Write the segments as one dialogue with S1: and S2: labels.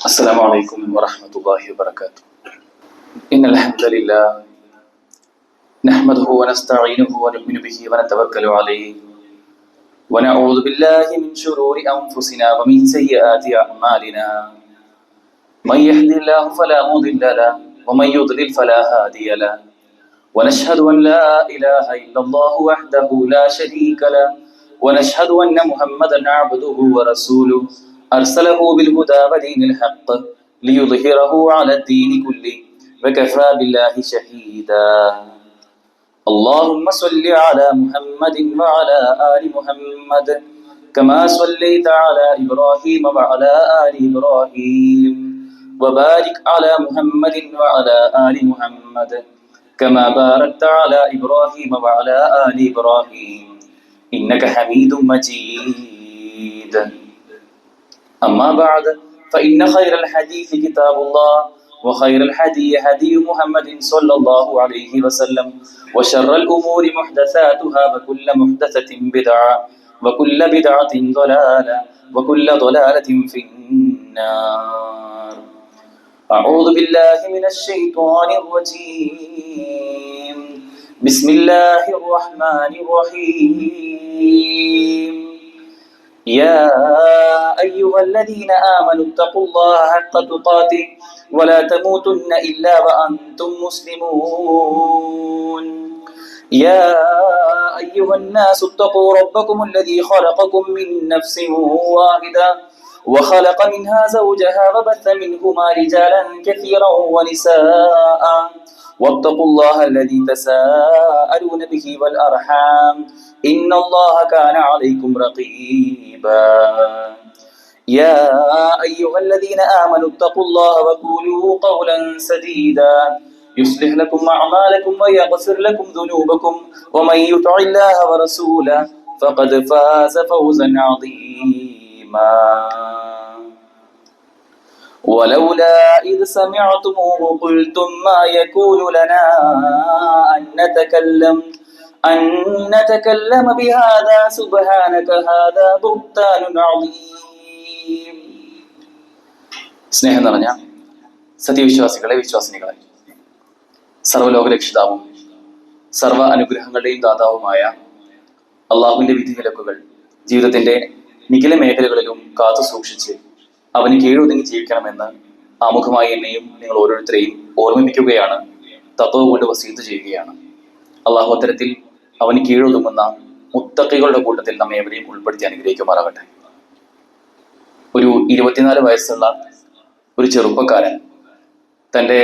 S1: السلام عليكم ورحمة الله وبركاته. إن الحمد لله نحمده ونستعينه ونؤمن به ونتوكل عليه ونعوذ بالله من شرور أنفسنا ومن سيئات أعمالنا. من يهد الله فلا مضل له ومن يضلل فلا هادي له. ونشهد أن لا إله إلا الله وحده لا شريك له ونشهد أن محمدا عبده ورسوله أرسله بالهدى ودين الحق ليظهره على الدين كله وكفى بالله شهيدا. اللهم صل على محمد وعلى آل محمد كما صليت على إبراهيم وعلى آل إبراهيم وبارك على محمد وعلى آل محمد كما باركت على إبراهيم وعلى آل إبراهيم إنك حميد مجيد. أما بعد فإن خير الحديث كتاب الله وخير الهدي هدي محمد صلى الله عليه وسلم وشر الأمور محدثاتها وكل محدثة بدعة وكل بدعة ضلالة وكل ضلالة في النار. أعوذ بالله من الشيطان الرجيم. بسم الله الرحمن الرحيم. يا أيها الذين آمنوا اتقوا الله حق تقاته ولا تموتن إلا وأنتم مسلمون. يا أيها الناس اتقوا ربكم الذي خلقكم من نفس واحدة وخلق منها زوجها وبث منهما رجالا كثيرا ونساء واتقوا الله الذي تساءلون به والأرحام إن الله كان عليكم رقيبا. يا أيها الذين آمنوا اتقوا الله وقولوا قولا سديدا يصلح لكم أعمالكم ويغفر لكم ذنوبكم ومن يطع الله ورسوله فقد فاز فوزا عظيما. ولولا إذ سمعتموه قلتم ما يكون لنا أن نتكلم بهذا سبحانك هذا بهتان عظيم. സ്നേഹം നിറഞ്ഞ സത്യവിശ്വാസികളെ, വിശ്വാസിനികളെ, സർവ്വലോക രക്ഷിതാവും സർവ്വ അനുഗ്രഹങ്ങളുടെയും ദാതാവുമായ അള്ളാഹുവിന്റെ വിധിവിലക്കുകൾ ജീവിതത്തിന്റെ നിഖില മേഖലകളിലും കാത്തു സൂക്ഷിച്ച് അവന് കീഴൊതുങ്ങി ജീവിക്കണമെന്ന് ആമുഖമായി എന്നെയും നിങ്ങൾ ഓരോരുത്തരെയും ഓർമ്മിപ്പിക്കുകയാണ്, തഖ്വ കൊണ്ട് വസീയത്ത് ചെയ്യുകയാണ്. അള്ളാഹു അത്തരത്തിൽ അവന് കീഴൊതുങ്ങുന്ന മുത്തഖികളുടെ കൂട്ടത്തിൽ നമ്മെ എവരെയും ഉൾപ്പെടുത്തി അനുഗ്രഹിക്കുമാറാകട്ടെ. ഒരു 24 വയസ്സുള്ള ഒരു ചെറുപ്പക്കാരൻ തൻ്റെ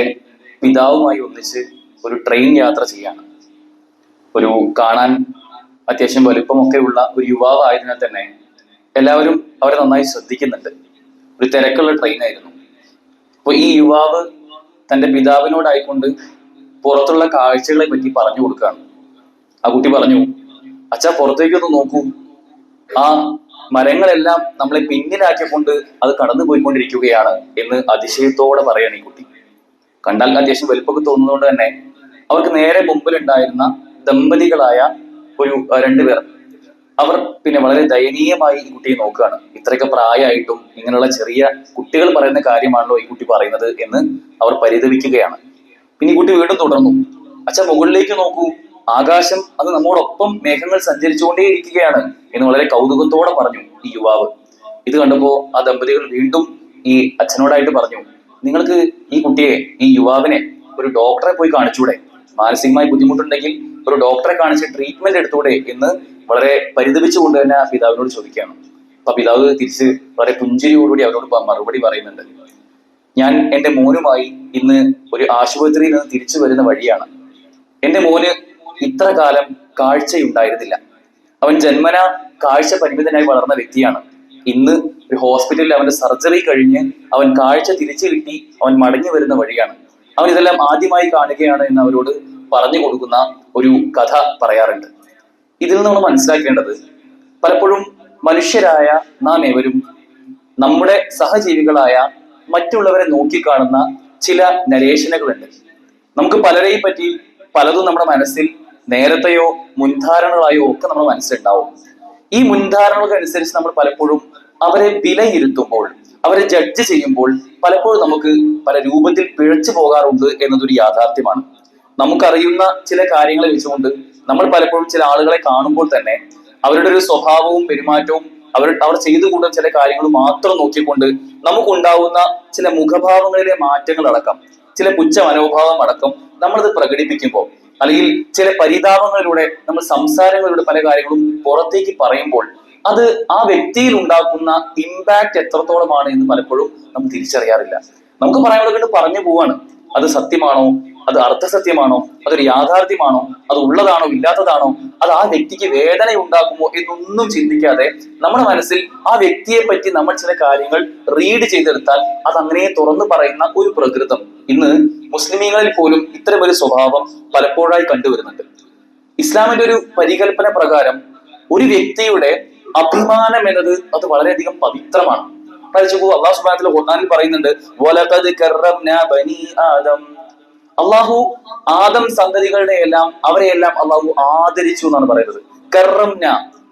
S1: പിതാവുമായി ഒന്നിച്ച് ഒരു ട്രെയിൻ യാത്ര ചെയ്യാണ്. ഒരു കാണാൻ അത്യാവശ്യം വലുപ്പമൊക്കെയുള്ള ഒരു യുവാവ് ആയതിനാൽ തന്നെ എല്ലാവരും അവരെ നന്നായി ശ്രദ്ധിക്കുന്നുണ്ട്. ഒരു തിരക്കുള്ള ട്രെയിനായിരുന്നു. അപ്പോൾ ഈ യുവാവ് തൻ്റെ പിതാവിനോടായിക്കൊണ്ട് പുറത്തുള്ള കാഴ്ചകളെ പറ്റി പറഞ്ഞു കൊടുക്കുകയാണ്. ആ കുട്ടി പറഞ്ഞു, അച്ഛാ പുറത്തേക്കൊന്ന് നോക്കൂ, ആ മരങ്ങളെല്ലാം നമ്മളെ പിന്നിലാക്കിക്കൊണ്ട് അത് കടന്നു പോയിക്കൊണ്ടിരിക്കുകയാണ് എന്ന് അതിശയത്തോടെ പറയാണ് ഈ കുട്ടി. കണ്ടാൽ അത്യാവശ്യം വലുപ്പമൊക്കെ തോന്നുന്നതുകൊണ്ട് തന്നെ അവർക്ക് നേരെ മുമ്പിലുണ്ടായിരുന്ന ദമ്പതികളായ ഒരു 2 പേർ, അവർ പിന്നെ വളരെ ദയനീയമായി ഈ കുട്ടിയെ നോക്കുകയാണ്. ഇത്രയൊക്കെ പ്രായമായിട്ടും ഇങ്ങനെയുള്ള ചെറിയ കുട്ടികൾ പറയുന്ന കാര്യമാണല്ലോ ഈ കുട്ടി പറയുന്നത് എന്ന് അവർ പരിതപിക്കുകയാണ്. പിന്നെ ഈ കുട്ടി വീണ്ടും തുടർന്നു, അച്ഛാ മുകളിലേക്ക് നോക്കൂ, ആകാശം അത് നമ്മോടൊപ്പം മേഘങ്ങൾ സഞ്ചരിച്ചുകൊണ്ടേ ഇരിക്കുകയാണ് എന്ന് വളരെ കൗതുകത്തോടെ പറഞ്ഞു ഈ യുവാവ്. ഇത് കണ്ടപ്പോ ആ ദമ്പതികൾ വീണ്ടും ഈ അച്ഛനോടായിട്ട് പറഞ്ഞു, നിങ്ങൾക്ക് ഈ കുട്ടിയെ, ഈ യുവാവിനെ ഒരു ഡോക്ടറെ പോയി കാണിച്ചൂടെ? മാനസികമായി ബുദ്ധിമുട്ടുണ്ടെങ്കിൽ ഒരു ഡോക്ടറെ കാണിച്ച് ട്രീറ്റ്മെന്റ് എടുത്തൂടെ എന്ന് വളരെ പരിതപിച്ചുകൊണ്ട് തന്നെ ആ പിതാവിനോട് ചോദിക്കുകയാണ്. അപ്പൊ പിതാവ് തിരിച്ച് വളരെ പുഞ്ചിരിയോടുകൂടി അവരോട് മറുപടി പറയുന്നുണ്ട്, ഞാൻ എൻ്റെ മോനുമായി ഇന്ന് ഒരു ആശുപത്രിയിൽ നിന്ന് തിരിച്ചു വരുന്ന വഴിയാണ്. എൻ്റെ മോന് ഇത്ര കാലം കാഴ്ചയുണ്ടായിരുന്നില്ല. അവൻ ജന്മന കാഴ്ച പരിമിതനായി വളർന്ന വ്യക്തിയാണ്. ഇന്ന് ഒരു ഹോസ്പിറ്റലിൽ അവന്റെ സർജറി കഴിഞ്ഞ് അവൻ കാഴ്ച തിരിച്ചു കിട്ടി അവൻ മടങ്ങി വരുന്ന വഴിയാണ്. അവൻ ഇതെല്ലാം ആദ്യമായി കാണുകയാണ് എന്ന് അവരോട് പറഞ്ഞു കൊടുക്കുന്ന ഒരു കഥ പറയാറുണ്ട്. ഇതിൽ നിന്ന് നമ്മൾ മനസ്സിലാക്കേണ്ടത്, പലപ്പോഴും മനുഷ്യരായ നാം ഏവരും നമ്മുടെ സഹജീവികളായ മറ്റുള്ളവരെ നോക്കിക്കാണുന്ന ചില നരേഷനുകളുണ്ട്. നമുക്ക് പലരെയും പറ്റി പലതും നമ്മുടെ മനസ്സിൽ നേരത്തെയോ മുൻധാരണകളായോ ഒക്കെ നമ്മുടെ മനസ്സിലുണ്ടാവും. ഈ മുൻധാരണകൾക്ക് അനുസരിച്ച് നമ്മൾ പലപ്പോഴും അവരെ വിലയിരുത്തുമ്പോൾ, അവരെ ജഡ്ജ് ചെയ്യുമ്പോൾ പലപ്പോഴും നമുക്ക് പല രൂപത്തിൽ പിഴച്ചു പോകാറുണ്ട് എന്നതൊരു യാഥാർത്ഥ്യമാണ്. നമുക്കറിയുന്ന ചില കാര്യങ്ങളെ വെച്ചുകൊണ്ട് നമ്മൾ പലപ്പോഴും ചില ആളുകളെ കാണുമ്പോൾ തന്നെ അവരുടെ ഒരു സ്വഭാവവും പെരുമാറ്റവും അവർ ചെയ്തു കൂടുന്ന ചില കാര്യങ്ങൾ മാത്രം നോക്കിക്കൊണ്ട് നമുക്കുണ്ടാവുന്ന ചില മുഖഭാവങ്ങളിലെ മാറ്റങ്ങൾ അടക്കം, ചില പുച്ഛ മനോഭാവം അടക്കം നമ്മളത് പ്രകടിപ്പിക്കുമ്പോൾ, അല്ലെങ്കിൽ ചില പരിതാപങ്ങളിലൂടെ നമ്മൾ സംസാരങ്ങളിലൂടെ പല കാര്യങ്ങളും പുറത്തേക്ക് പറയുമ്പോൾ അത് ആ വ്യക്തിയിൽ ഉണ്ടാക്കുന്ന ഇമ്പാക്ട് എത്രത്തോളമാണ് എന്ന് പലപ്പോഴും നമ്മൾ തിരിച്ചറിയാറില്ല. നമുക്ക് പറയാനുള്ളത് പറഞ്ഞു പോവാണ്. അത് സത്യമാണോ, അത് അർത്ഥസത്യമാണോ, അതൊരു യാഥാർത്ഥ്യമാണോ, അത് ഉള്ളതാണോ ഇല്ലാത്തതാണോ, അത് ആ വ്യക്തിക്ക് വേദന ഉണ്ടാക്കുമോ എന്നൊന്നും ചിന്തിക്കാതെ നമ്മുടെ മനസ്സിൽ ആ വ്യക്തിയെ പറ്റി നമ്മൾ ചില കാര്യങ്ങൾ റീഡ് ചെയ്തെടുത്താൽ അത് അങ്ങനെ തുറന്നു പറയുന്ന ഒരു പ്രകൃതം ഇന്ന് മുസ്ലിമീങ്ങളിൽ പോലും ഇത്തരമൊരു സ്വഭാവം പലപ്പോഴായി കണ്ടുവരുന്നുണ്ട്. ഇസ്ലാമിന്റെ ഒരു പരികൽപ്പന പ്രകാരം ഒരു വ്യക്തിയുടെ അഭിമാനം എന്നത് അത് വളരെയധികം പവിത്രമാണ്. അല്ലാഹു സുബ്ഹാനഹു വ തആല ഖുർആനിൽ പറയുന്നുണ്ട്, വലഖദ് കറംനാ ബനി ആദം. അള്ളാഹു ആദം സന്തതികളുടെ അവരെയെല്ലാം അള്ളാഹു ആദരിച്ചു എന്നാണ് പറയുന്നത്. കറംന,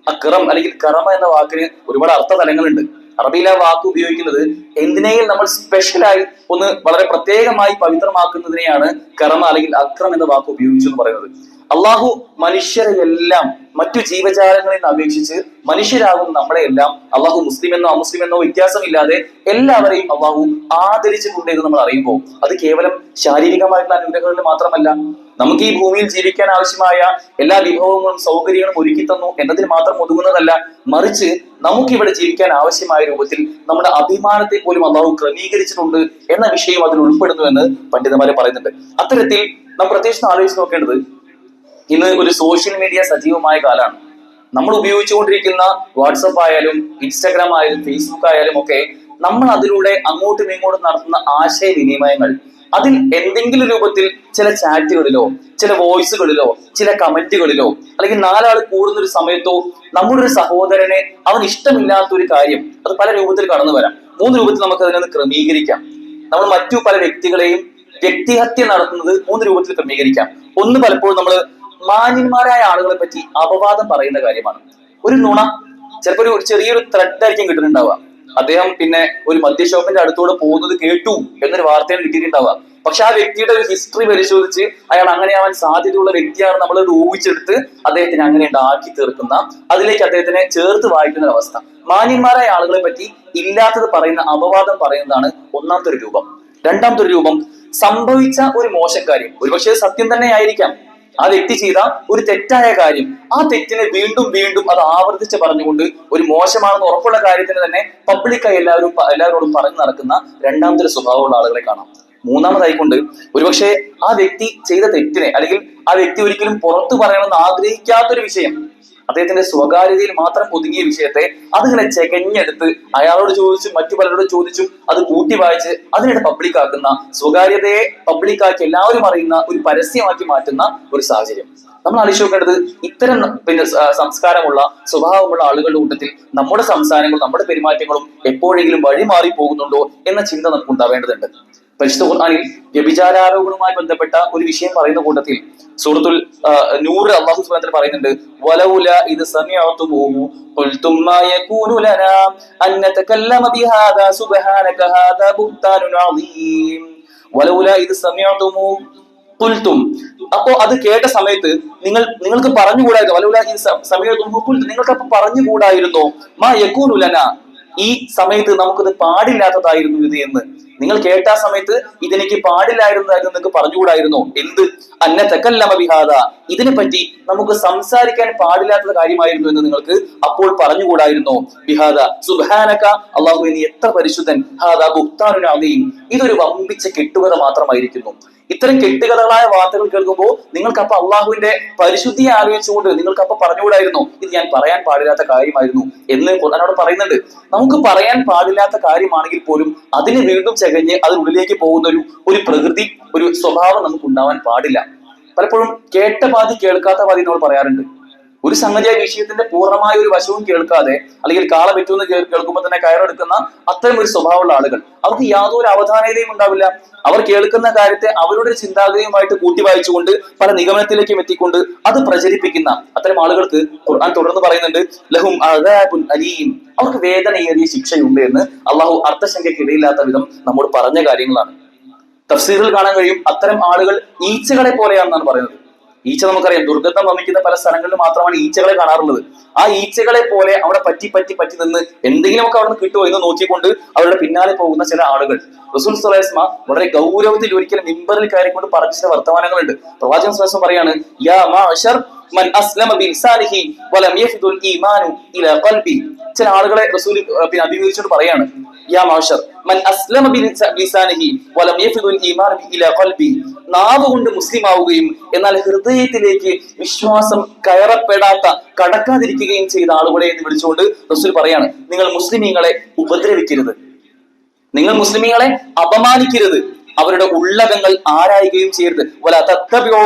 S1: അക്രം അല്ലെങ്കിൽ കറമ എന്ന വാക്കിന് ഒരുപാട് അർത്ഥതലങ്ങളുണ്ട്. അറബിയിലെ വാക്ക് ഉപയോഗിക്കുന്നത് എന്തിനേയും നമ്മൾ സ്പെഷ്യലായി ഒന്ന് വളരെ പ്രത്യേകമായി പവിത്രമാക്കുന്നതിനെയാണ് കറമ അല്ലെങ്കിൽ അക്രം എന്ന വാക്ക് ഉപയോഗിച്ചു എന്ന് പറയുന്നത്. അള്ളാഹു മനുഷ്യരെയെല്ലാം മറ്റു ജീവജാലങ്ങളിൽ നിന്ന് അപേക്ഷിച്ച് മനുഷ്യരാകും നമ്മളെയെല്ലാം അള്ളാഹു മുസ്ലിം എന്നോ അമുസ്ലിം എന്നോ വ്യത്യാസമില്ലാതെ എല്ലാവരെയും അള്ളാഹു ആദരിച്ചിട്ടുണ്ട് എന്ന് നമ്മൾ അറിയുമ്പോൾ അത് കേവലം ശാരീരികമായിട്ടുള്ള അനുഗ്രഹങ്ങളിൽ മാത്രമല്ല, നമുക്ക് ഈ ഭൂമിയിൽ ജീവിക്കാൻ ആവശ്യമായ എല്ലാ വിഭവങ്ങളും സൗകര്യങ്ങളും ഒരുക്കി തന്നു എന്നതിൽ മാത്രം ഒതുങ്ങുന്നതല്ല, മറിച്ച് നമുക്കിവിടെ ജീവിക്കാൻ ആവശ്യമായ രൂപത്തിൽ നമ്മുടെ അഭിമാനത്തെ പോലും അള്ളാഹു ക്രമീകരിച്ചിട്ടുണ്ട് എന്ന വിഷയം അതിൽ ഉൾപ്പെടുന്നു എന്ന് പണ്ഡിതന്മാരെ പറയുന്നുണ്ട്. അത്തരത്തിൽ നാം പ്രത്യേകിച്ച് ആലോചിച്ച് നോക്കേണ്ടത്, ഇന്ന് ഒരു സോഷ്യൽ മീഡിയ സജീവമായ കാലമാണ്. നമ്മൾ ഉപയോഗിച്ചുകൊണ്ടിരിക്കുന്ന വാട്സപ്പ് ആയാലും ഇൻസ്റ്റാഗ്രാം ആയാലും ഫേസ്ബുക്ക് ആയാലും ഒക്കെ നമ്മൾ അതിലൂടെ അങ്ങോട്ടും ഇങ്ങോട്ടും നടത്തുന്ന ആശയവിനിമയങ്ങൾ, അതിൽ എന്തെങ്കിലും രൂപത്തിൽ ചില ചാറ്റുകളിലോ ചില വോയിസുകളിലോ ചില കമന്റുകളിലോ അല്ലെങ്കിൽ നാലാൾ കൂടുന്ന ഒരു സമയത്തോ നമ്മുടെ ഒരു സഹോദരനെ അവൻ ഇഷ്ടമില്ലാത്ത ഒരു കാര്യം അത് പല രൂപത്തിൽ കടന്നു വരാം. 3 രൂപത്തിൽ നമുക്ക് അതിനൊന്ന് ക്രമീകരിക്കാം. നമ്മൾ മറ്റു പല വ്യക്തികളെയും വ്യക്തിഹത്യ നടത്തുന്നത് 3 രൂപത്തിൽ ക്രമീകരിക്കാം. ഒന്ന്, പലപ്പോഴും നമ്മൾ മാന്യന്മാരായ ആളുകളെ പറ്റി അപവാദം പറയുന്ന കാര്യമാണ്. ഒരു നുണ, ചിലപ്പോൾ ഒരു ചെറിയൊരു ത്രെഡ് ആയിരിക്കും കിട്ടുന്നുണ്ടാവുക. അദ്ദേഹം പിന്നെ ഒരു മദ്യഷോപ്പിന്റെ അടുത്തൂടെ പോകുന്നത് കേട്ടു എന്നൊരു വാർത്തയാണ് കിട്ടിയിട്ടുണ്ടാവുക. പക്ഷെ ആ വ്യക്തിയുടെ ഒരു ഹിസ്റ്ററി പരിശോധിച്ച് അയാൾ അങ്ങനെയാവാൻ സാധ്യതയുള്ള വ്യക്തിയാണ് നമ്മൾ ഊഹിച്ചെടുത്ത് അദ്ദേഹത്തിന് അങ്ങനെ ഉണ്ടാക്കി തീർക്കുന്ന, അതിലേക്ക് അദ്ദേഹത്തിനെ ചേർത്ത് വായിക്കുന്ന ഒരു അവസ്ഥ. മാന്യന്മാരായ ആളുകളെ പറ്റി ഇല്ലാത്തത് പറയുന്ന, അപവാദം പറയുന്നതാണ് ഒന്നാമത്തെ ഒരു രൂപം. രണ്ടാമത്തെ ഒരു രൂപം, സംഭവിച്ച ഒരു മോശക്കാര്യം, ഒരുപക്ഷെ സത്യം തന്നെ ആയിരിക്കാം, ആ വ്യക്തി ചെയ്ത ഒരു തെറ്റായ കാര്യം, ആ തെറ്റിനെ വീണ്ടും വീണ്ടും അത് ആവർത്തിച്ച് പറഞ്ഞുകൊണ്ട് ഒരു മോശമാണെന്ന് ഉറപ്പുള്ള കാര്യത്തിന് തന്നെ പബ്ലിക്കായി എല്ലാവരോടും പറഞ്ഞു നടക്കുന്ന രണ്ടാമത്തെ ഒരു സ്വഭാവമുള്ള ആളുകളെ കാണാം. മൂന്നാമതായിക്കൊണ്ട് ഒരുപക്ഷെ ആ വ്യക്തി ചെയ്ത തെറ്റിനെ അല്ലെങ്കിൽ ആ വ്യക്തി ഒരിക്കലും പുറത്തു പറയണമെന്ന് ആഗ്രഹിക്കാത്തൊരു വിഷയം, അദ്ദേഹത്തിന്റെ സ്വകാര്യതയിൽ മാത്രം ഒതുങ്ങിയ വിഷയത്തെ അതിങ്ങനെ ചെകഞ്ഞെടുത്ത് അയാളോട് ചോദിച്ചും മറ്റു പലരോട് ചോദിച്ചും അത് കൂട്ടി വായിച്ച് അതിനിടെ പബ്ലിക്കാക്കുന്ന, സ്വകാര്യതയെ പബ്ലിക്കാക്കി എല്ലാവരും അറിയുന്ന ഒരു പരസ്യമാക്കി മാറ്റുന്ന ഒരു സാഹചര്യം. നമ്മൾ ആലോചിച്ച് നോക്കേണ്ടത്, ഇത്തരം സംസ്കാരമുള്ള സ്വഭാവമുള്ള ആളുകളുടെ കൂട്ടത്തിൽ നമ്മുടെ സംസാരങ്ങളും നമ്മുടെ പെരുമാറ്റങ്ങളും എപ്പോഴെങ്കിലും വഴിമാറി പോകുന്നുണ്ടോ എന്ന ചിന്ത നമുക്ക് ഉണ്ടാവേണ്ടതുണ്ട്. പരിശുദ്ധ ഖുർആനിൽ വ്യഭിചാരാരോപണവുമായി ബന്ധപ്പെട്ട ഒരു വിഷയം പറയുന്ന കൂട്ടത്തിൽ സൂറത്തുൽ നൂർ അല്ലാഹു സുബ്ഹാനഹു വ തആല പറയുന്നുണ്ട്, വലൗല ഇദ് സമിഅതുമൂഹു ഖുൽതും മാ യകൂനു ലനാ അൻ നതകല്ലമ ബിഹാദാ സുബ്ഹാനക ഹാദാ ബുഹ്താനുൻ അളീം. വലൗല ഇദ് സമിഅതുമൂഹു ഖുൽതും, അപ്പോ അത് കേട്ട സമയത്ത് നിങ്ങൾക്ക് പറഞ്ഞുകൂടായിരുന്നു, വലൗല ഇദ് സമിഅതുമൂഹു ഖുൽതും, നിങ്ങൾക്ക് അപ്പൊ പറഞ്ഞുകൂടായിരുന്നോ, മാ യകൂനു ലനാ, ഈ സമയത്ത് നമുക്കത് പാടില്ലാത്തതായിരുന്നു ഇത് എന്ന്. നിങ്ങൾ കേട്ട ആ സമയത്ത് ഇതെനിക്ക് പാടില്ലായിരുന്നതായിരുന്നു നിങ്ങൾക്ക് പറഞ്ഞുകൂടായിരുന്നോ? എന്ത്? അന്ന തകല്ലമ ബിഹാദ, ഇതിനെ പറ്റി നമുക്ക് സംസാരിക്കാൻ പാടില്ലാത്ത കാര്യമായിരുന്നു എന്ന് നിങ്ങൾക്ക് അപ്പോൾ പറഞ്ഞുകൂടായിരുന്നോ? ബിഹാദ സുബ്ഹാനക, അല്ലാഹുവേ നീ എത്ര പരിശുദ്ധൻ, ഹാദാ ബുഹ്താനുൻ അളീം, ഇതൊരു വമ്പിച്ച കെട്ടുകഥ മാത്രമായിരിക്കുന്നു. ഇത്തരം കെട്ടുകഥകളായ വാർത്തകൾ കേൾക്കുമ്പോൾ നിങ്ങൾക്ക് അപ്പൊ അള്ളാഹുവിന്റെ പരിശുദ്ധിയെ ആലോചിച്ചുകൊണ്ട് നിങ്ങൾക്ക് അപ്പൊ പറഞ്ഞുകൂടായിരുന്നു ഇത് ഞാൻ പറയാൻ പാടില്ലാത്ത കാര്യമായിരുന്നു എന്ന് ഖുർആനോട് പറയുന്നുണ്ട്. നമുക്ക് പറയാൻ പാടില്ലാത്ത കാര്യമാണെങ്കിൽ പോലും അതിനെ വീണ്ടും ചകഞ്ഞ് അതിനുള്ളിലേക്ക് പോകുന്ന ഒരു പ്രകൃതി, ഒരു സ്വഭാവം നമുക്ക് ഉണ്ടാവാൻ പാടില്ല. പലപ്പോഴും കേട്ട പാതി കേൾക്കാത്ത പാതി നമ്മൾ പറയാറുണ്ട്. ഒരു സംഗതിയായ വിഷയത്തിന്റെ പൂർണ്ണമായ ഒരു വശവും കേൾക്കാതെ, അല്ലെങ്കിൽ കാള പറ്റുമെന്ന് കേൾക്കുമ്പോൾ തന്നെ കയറെടുക്കുന്ന അത്തരം ഒരു സ്വഭാവമുള്ള ആളുകൾ, അവർക്ക് യാതൊരു അവധാനതയും ഉണ്ടാവില്ല. അവർ കേൾക്കുന്ന കാര്യത്തെ അവരുടെ ചിന്താഗതിയുമായിട്ട് കൂട്ടി വായിച്ചുകൊണ്ട് പല നിഗമനത്തിലേക്കും എത്തിക്കൊണ്ട് അത് പ്രചരിപ്പിക്കുന്ന അത്തരം ആളുകൾക്ക് ഖുർആൻ തുടർന്ന് പറയുന്നുണ്ട്, ലഹും അദാബുൻ അലീം, അവർക്ക് വേദനയേറിയ ശിക്ഷയുണ്ട് എന്ന് അള്ളാഹു അർത്ഥശങ്കയ്ക്കിടയില്ലാത്ത വിധം നമ്മോട് പറഞ്ഞ കാര്യങ്ങളാണ്. തഫ്സീറിൽ കാണാൻ കഴിയും, അത്തരം ആളുകൾ ഈച്ചകളെ പോലെയാണെന്നാണ് പറയുന്നത്. ഈച്ച നമുക്കറിയാം, ദുർഗന്ധം വമിക്കുന്ന പല സ്ഥലങ്ങളിൽ മാത്രമാണ് ഈച്ചകളെ കാണാറുള്ളത്. ആ ഈച്ചകളെ പോലെ അവിടെ പറ്റി പറ്റി പറ്റി നിന്ന് എന്തെങ്കിലുമൊക്കെ അവിടെ നിന്ന് കിട്ടുമോ എന്ന് നോക്കിക്കൊണ്ട് അവരുടെ പിന്നാലെ പോകുന്ന ചില ആളുകൾ. റസൂൽ സ്വല്ലല്ലാഹു അലൈഹി വസല്ലം വളരെ ഗൗരവത്തിൽ ഒരിക്കലും മിമ്പറിൽ കയറിക്കൊണ്ട് പറഞ്ഞ ചില വർത്തമാനങ്ങളുണ്ട്. പ്രവാചകൻ സ്വല്ലല്ലാഹു അലൈഹി വസല്ലം പറയാണ്, യാ മഅശർ മൻ അസ്ലമ ബിലിസാനിഹി വലം യഫ്ദുൽ ഈമാനു ഇലാ ഖൽബി. ചില ആളുകളെ റസൂൽ അഭിമുഖീകരിച്ചുകൊണ്ട് പറയാണ്, യാ മഅശർ മൻ അസ്ലമ ബിലിസാനിഹി വലം യഫ്ദുൽ ഈമാനു ഇലാ ഖൽബി. നാവ് കൊണ്ട് മുസ്ലിം ആവുകയും എന്നാൽ ഹൃദയത്തിലേക്ക് വിശ്വാസം കയറപ്പെടാത്ത, കടക്കാതിരിക്കുകയും ചെയ്ത ആളുകളെ എന്ന് വിളിച്ചുകൊണ്ട് റസൂൽ പറയാണ്, നിങ്ങൾ മുസ്ലിമീങ്ങളെ ഉപദ്രവിക്കരുത്, നിങ്ങൾ മുസ്ലിമീങ്ങളെ അപമാനിക്കരുത്, അവരുടെ ഉള്ളകങ്ങൾ ആരായുകയും ചെയ്യരുത്.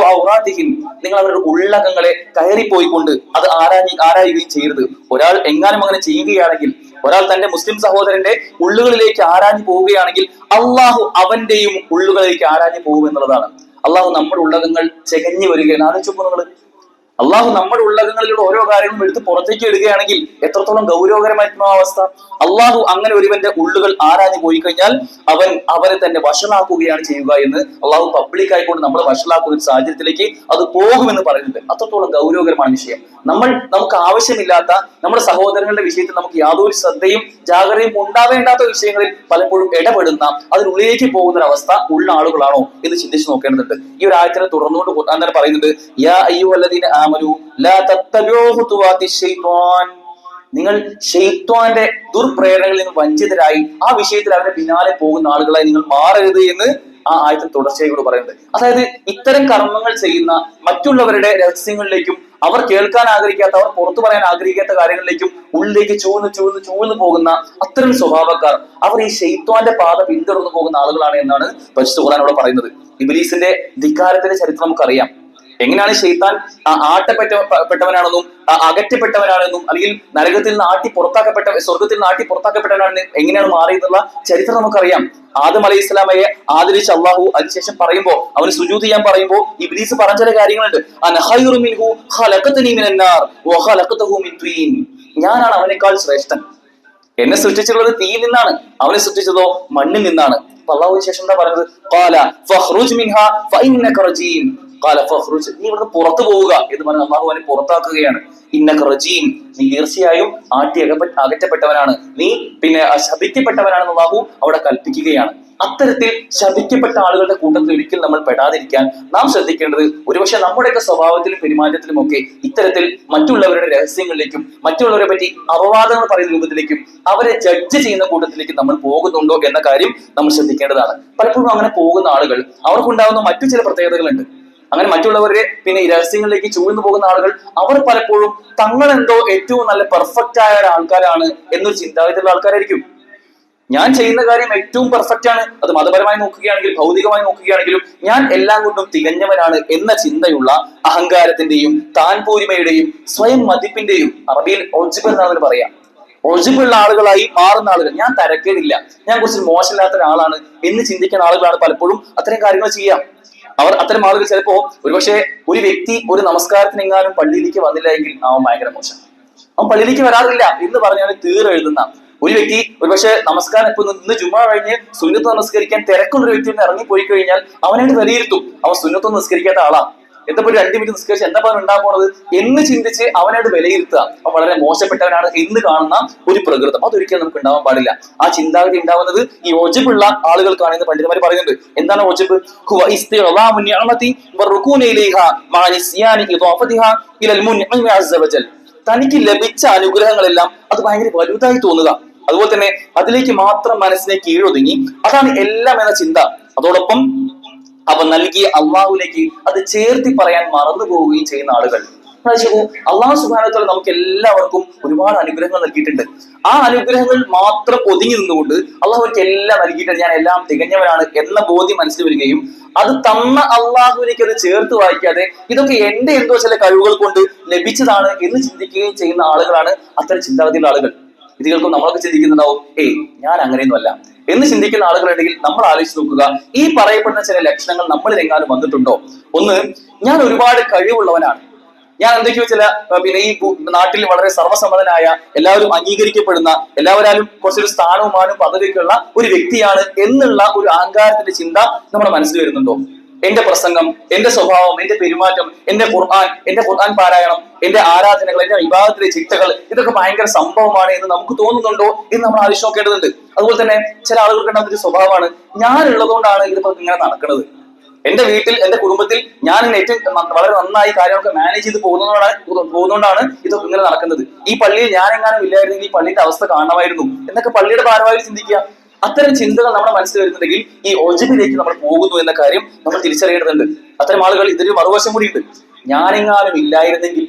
S1: നിങ്ങൾ അവരുടെ ഉള്ളകങ്ങളെ കയറിപ്പോയിക്കൊണ്ട് അത് ആരായുകയും ചെയ്യരുത്. ഒരാൾ എങ്ങാനും അങ്ങനെ ചെയ്യുകയാണെങ്കിൽ, ഒരാൾ തന്റെ മുസ്ലിം സഹോദരന്റെ ഉള്ളുകളിലേക്ക് ആരാഞ്ഞു പോവുകയാണെങ്കിൽ അള്ളാഹു അവന്റെയും ഉള്ളുകളിലേക്ക് ആരാഞ്ഞു പോകും എന്നുള്ളതാണ്. അള്ളാഹു നമ്മുടെ ഉള്ളകങ്ങൾ ചെകഞ്ഞു വരികയാണ്. ആലോചിച്ചു നിങ്ങൾ, അള്ളാഹു നമ്മുടെ ഉള്ളകങ്ങളിലൂടെ ഓരോ കാര്യങ്ങളും എടുത്ത് പുറത്തേക്ക് ഇടുകയാണെങ്കിൽ എത്രത്തോളം ഗൗരവകരമായിട്ടുള്ള അവസ്ഥ. അള്ളാഹു അങ്ങനെ ഒരുവന്റെ ഉള്ളുകൾ ആരാഞ്ഞു പോയി കഴിഞ്ഞാൽ അവരെ തന്നെ വഷളാക്കുകയാണ് ചെയ്യുക എന്ന് അള്ളാഹു പബ്ലിക് ആയിക്കൊണ്ട് നമ്മളെ വഷളാക്കുന്ന ഒരു സാഹചര്യത്തിലേക്ക് അത് പോകുമെന്ന് പറയുന്നുണ്ട്. അത്രത്തോളം ഗൗരവകരമായ വിഷയം. നമുക്ക് ആവശ്യമില്ലാത്ത നമ്മുടെ സഹോദരങ്ങളുടെ വിഷയത്തിൽ നമുക്ക് യാതൊരു ശ്രദ്ധയും ജാഗ്രതയും ഉണ്ടാവേണ്ടാത്ത വിഷയങ്ങളിൽ പലപ്പോഴും ഇടപെടുന്ന, അതിനുള്ളിലേക്ക് പോകുന്ന ഒരു അവസ്ഥ ഉള്ള ആളുകളാണോ എന്ന് ചിന്തിച്ച് നോക്കേണ്ടതുണ്ട്. ഈ ഒരു ആയത്തിനെ തുടർന്നുകൊണ്ട് ഖുർആൻ തന്നെ പറയുന്നുണ്ട്, യാ അയ്യുഹല്ലദീന ആമനൂ ലാ തത്തബിഊ ഖുതുവാതിശ് ശൈത്വാൻ. നിങ്ങൾ ശൈത്വാന്റെ ദുർപ്രേരണകളിൽ നിന്ന് വഞ്ചിതരായി ആ വിഷയത്തിൽ അവരുടെ പിന്നാലെ പോകുന്ന ആളുകളായി നിങ്ങൾ മാറരുത് എന്ന് ആ ആയത്തിൽ തുടർച്ചയോട് പറയുന്നത്. അതായത് ഇത്തരം കർമ്മങ്ങൾ ചെയ്യുന്ന, മറ്റുള്ളവരുടെ രഹസ്യങ്ങളിലേക്കും അവർ കേൾക്കാൻ ആഗ്രഹിക്കാത്ത, അവർ പുറത്തു പറയാൻ ആഗ്രഹിക്കാത്ത കാര്യങ്ങളിലേക്കും ഉള്ളിലേക്ക് ചൂഴ്ന്നു പോകുന്ന അത്തരം സ്വഭാവക്കാർ, അവർ ഈ ശൈത്വാന്റെ പാത പിന്തുടർന്നു പോകുന്ന ആളുകളാണ് എന്നാണ് പരിശുദ്ധ ഖുർആൻ ഇവിടെ പറയുന്നത്. ഇബ്ലീസിന്റെ ധിക്കാരത്തിന്റെ ചരിത്രം നമുക്കറിയാം. എങ്ങനെയാണ് ശൈത്താൻ ആട്ടപ്പെട്ടവനാണെന്നും അകറ്റപ്പെട്ടവനാണെന്നും അല്ലെങ്കിൽ നരകത്തിൽ നിന്ന് സ്വർഗത്തിൽ നിന്ന് പുറത്താക്കപ്പെട്ടവനാണെന്ന് എങ്ങനെയാണ് മാറിയെന്നുള്ള ചരിത്രം നമുക്കറിയാം. ആദം അലൈഹി ഇസ്ലാമയെ ആദരിച്ച് അള്ളാഹു അതിനുശേഷം പറയുമ്പോൾ, അവന് സുജൂദ് ചെയ്യാൻ പറയുമ്പോൾ ഇബ്ലീസ് പറഞ്ഞ ചില കാര്യങ്ങളുണ്ട്. ഞാനാണ് അവനേക്കാൾ ശ്രേഷ്ഠൻ, എന്നെ സൃഷ്ടിച്ചിട്ടുള്ളത് തീയിൽ നിന്നാണ്, അവനെ സൃഷ്ടിച്ചതോ മണ്ണിൽ നിന്നാണ്. അപ്പൊ അള്ളാഹുവിന് ശേഷം എന്താ പറയുന്നത്, നീ ഇവിടുന്ന് പുറത്തു പോവുക എന്ന് പറഞ്ഞ് അള്ളാഹു അവനെ പുറത്താക്കുകയാണ്. ഇന്നക റജീം, നീ തീർച്ചയായും അകറ്റപ്പെട്ടവനാണ്, നീ പിന്നെ ശപിക്കപ്പെട്ടവനാണെന്ന് അള്ളാഹു അവിടെ കൽപ്പിക്കുകയാണ്. അത്തരത്തിൽ ശപിക്കപ്പെട്ട ആളുകളുടെ കൂട്ടത്തിൽ ഒരിക്കലും നമ്മൾ പെടാതിരിക്കാൻ നാം ശ്രദ്ധിക്കേണ്ടത്, ഒരുപക്ഷെ നമ്മുടെയൊക്കെ സ്വഭാവത്തിലും പെരുമാറ്റത്തിലും ഒക്കെ ഇത്തരത്തിൽ മറ്റുള്ളവരുടെ രഹസ്യങ്ങളിലേക്കും മറ്റുള്ളവരെ പറ്റി അപവാദങ്ങൾ പറയുന്ന രൂപത്തിലേക്കും അവരെ ജഡ്ജ് ചെയ്യുന്ന കൂട്ടത്തിലേക്കും നമ്മൾ പോകുന്നുണ്ടോ എന്ന കാര്യം നമ്മൾ ശ്രദ്ധിക്കേണ്ടതാണ്. പലപ്പോഴും അങ്ങനെ പോകുന്ന ആളുകൾ, അവർക്കുണ്ടാകുന്ന മറ്റു ചില പ്രത്യേകതകളുണ്ട്. അങ്ങനെ മറ്റുള്ളവരെ പിന്നെ ഈ രഹസ്യങ്ങളിലേക്ക് ചൂഴ്ന്നു പോകുന്ന ആളുകൾ, അവർ പലപ്പോഴും തങ്ങളെന്തോ ഏറ്റവും നല്ല പെർഫെക്റ്റ് ആയ ആൾക്കാരാണ് എന്നൊരു ചിന്താഗതിയുള്ള ആൾക്കാരായിരിക്കും. ഞാൻ ചെയ്യുന്ന കാര്യം ഏറ്റവും പെർഫെക്റ്റ് ആണ്, അത് മതപരമായി നോക്കുകയാണെങ്കിൽ ഭൗതികമായി നോക്കുകയാണെങ്കിലും ഞാൻ എല്ലാം കൊണ്ടും തികഞ്ഞവനാണ് എന്ന ചിന്തയുള്ള അഹങ്കാരത്തിന്റെയും താൻപോരിമയുടെയും സ്വയം മതിപ്പിന്റെയും, അറബിയിൽ ഒജ്ബ് എന്നാണ് പറയാം, ഒജ്ബുള്ള ആളുകളായി മാറുന്ന ആളുകൾ, ഞാൻ തരക്കേടില്ല, ഞാൻ കുറച്ച് മോശമില്ലാത്ത ഒരാളാണ് എന്ന് ചിന്തിക്കുന്ന ആളുകളാണ് പലപ്പോഴും അത്തരം കാര്യങ്ങൾ ചെയ്യാം. അത്തരം ആളുകൾ ചിലപ്പോ ഒരുപക്ഷെ ഒരു വ്യക്തി ഒരു നമസ്കാരത്തിനെങ്ങാനും പള്ളിയിലേക്ക് വന്നില്ല എങ്കിൽ അവൻ ഭയങ്കര മോശം, അവൻ പള്ളിയിലേക്ക് വരാറില്ല എന്ന് പറഞ്ഞാൽ എഴുതുന്ന ഒരു വ്യക്തി ഒരുപക്ഷെ നമസ്കാരം ഇപ്പൊ ഇന്ന് ജുമാ കഴിഞ്ഞ് സുന്നത്ത് നമസ്കരിക്കാൻ തിരക്കുള്ള ഒരു വ്യക്തി ഇറങ്ങിപ്പോയി കഴിഞ്ഞാൽ അവനായിട്ട് വിലയിരുത്തും, അവൻ സുന്നത്തൊന്നും നിസ്കരിക്കാത്ത ആളാ, എന്തപ്പോൾ 2 മിനിറ്റ് നിസ്കരിച്ച് എന്താ ഉണ്ടാകാൻ പോണത് എന്ന് ചിന്തിച്ച് അവനായിട്ട് വിലയിരുത്തുക, അവൻ വളരെ മോശപ്പെട്ടവനാണ് എന്ന് കാണുന്ന ഒരു പ്രകൃതം, അതൊരിക്കലും നമുക്ക് ഉണ്ടാവാൻ പാടില്ല. ആ ചിന്താഗതി ഉണ്ടാവുന്നത് ഈ ഒജ്ബുള്ള ആളുകൾക്കാണെന്ന് പണ്ഡിതന്മാർ പറയുന്നുണ്ട്. എന്താണ് ഒജ്ബ്? തനിക്ക് ലഭിച്ച അനുഗ്രഹങ്ങളെല്ലാം അത് ഭയങ്കര വലുതായി തോന്നുക, അതുപോലെ തന്നെ അതിലേക്ക് മാത്രം മനസ്സിനെ കീഴൊതുങ്ങി അതാണ് എല്ലാം എന്ന ചിന്ത, അതോടൊപ്പം അവ നൽകിയ അള്ളാഹുവിലേക്ക് അത് ചേർത്തി പറയാൻ മറന്നു പോവുകയും ചെയ്യുന്ന ആളുകൾ. അള്ളാഹു സുബ്ഹാനഹു വ തആല നമുക്ക് എല്ലാവർക്കും ഒരുപാട് അനുഗ്രഹങ്ങൾ നൽകിയിട്ടുണ്ട്. ആ അനുഗ്രഹങ്ങൾ മാത്രം ഒതുങ്ങി നിന്നുകൊണ്ട് അള്ളാഹു എനിക്ക് എല്ലാം നൽകിയിട്ടുണ്ട്, ഞാൻ എല്ലാം തികഞ്ഞവനാണ് എന്ന ബോധ്യം മനസ്സിൽ വരികയും അത് തന്ന അള്ളാഹുവിലേക്ക് അത് ചേർത്ത് വായിക്കാതെ ഇതൊക്കെ എന്റെ എന്തോ ചില കഴിവുകൾ കൊണ്ട് ലഭിച്ചതാണ് എന്ന് ചിന്തിക്കുകയും ചെയ്യുന്ന ആളുകളാണ് അത്തരം ചിന്താഗതിയുള്ള ആളുകൾ. ഇത് കേൾക്കും നമ്മളൊക്കെ ചിന്തിക്കുന്നുണ്ടാവും, ഞാൻ അങ്ങനെയൊന്നുമല്ല എന്ന് ചിന്തിക്കുന്ന ആളുകളുണ്ടെങ്കിൽ നമ്മൾ ആലോചിച്ച് നോക്കുക, ഈ പറയപ്പെടുന്ന ചില ലക്ഷണങ്ങൾ നമ്മളിൽ എങ്ങാനും വന്നിട്ടുണ്ടോ? ഒന്ന്, ഞാൻ ഒരുപാട് കഴിവുള്ളവനാണ്, ഞാൻ എന്തൊക്കെയോ ചില ഈ നാട്ടിൽ വളരെ സർവ്വസമ്മതനായ, എല്ലാവരും അംഗീകരിക്കപ്പെടുന്ന, എല്ലാവരും കുറച്ചൊരു സ്ഥാനവും മാനവും പദവിയൊക്കെയുള്ള ഒരു വ്യക്തിയാണ് എന്നുള്ള ഒരു അഹങ്കാരത്തിന്റെ ചിന്ത നമ്മുടെ മനസ്സിൽ വരുന്നുണ്ടോ? എന്റെ പ്രസംഗം, എന്റെ സ്വഭാവം, എന്റെ പെരുമാറ്റം, എന്റെ ഖുർആൻ പാരായണം, എന്റെ ആരാധനകൾ, എന്റെ വിഭാഗത്തിലെ ചിട്ടകൾ, ഇതൊക്കെ ഭയങ്കര സംഭവമാണ് എന്ന് നമുക്ക് തോന്നുന്നുണ്ടോ എന്ന് നമ്മൾ ആലോചിച്ച് നോക്കേണ്ടതുണ്ട്. അതുപോലെ തന്നെ ചില ആളുകൾക്ക് ഉണ്ടാകുന്ന ഒരു സ്വഭാവമാണ്, ഞാൻ ഉള്ളതുകൊണ്ടാണ് ഇതിപ്പോ ഇങ്ങനെ നടക്കുന്നത്. എന്റെ വീട്ടിൽ, എന്റെ കുടുംബത്തിൽ ഞാൻ ഏറ്റവും വളരെ നന്നായി കാര്യങ്ങളൊക്കെ മാനേജ് ചെയ്ത് പോകുന്നതുകൊണ്ടാണ് ഇതൊക്കെ ഇങ്ങനെ നടക്കുന്നത്. ഈ പള്ളിയിൽ ഞാൻ എങ്ങാനും ഇല്ലായിരുന്നെങ്കിൽ ഈ പള്ളിയുടെ അവസ്ഥ കാണണമായിരുന്നു എന്നൊക്കെ പള്ളിയുടെ ഭാരവാഹികൾ ചിന്തിക്കുക. അത്തരം ചിന്തകൾ നമ്മുടെ മനസ്സിൽ വരുന്നുണ്ടെങ്കിൽ ഈ ഒജബിലേക്ക് നമ്മൾ പോകുന്നു എന്ന കാര്യം നമ്മൾ തിരിച്ചറിയേണ്ടതുണ്ട്. അത്തരം ആളുകൾ ഇതിന് മറുവശം കൂടിയുണ്ട്. ഞാനെങ്ങാനും ഇല്ലായിരുന്നെങ്കിൽ,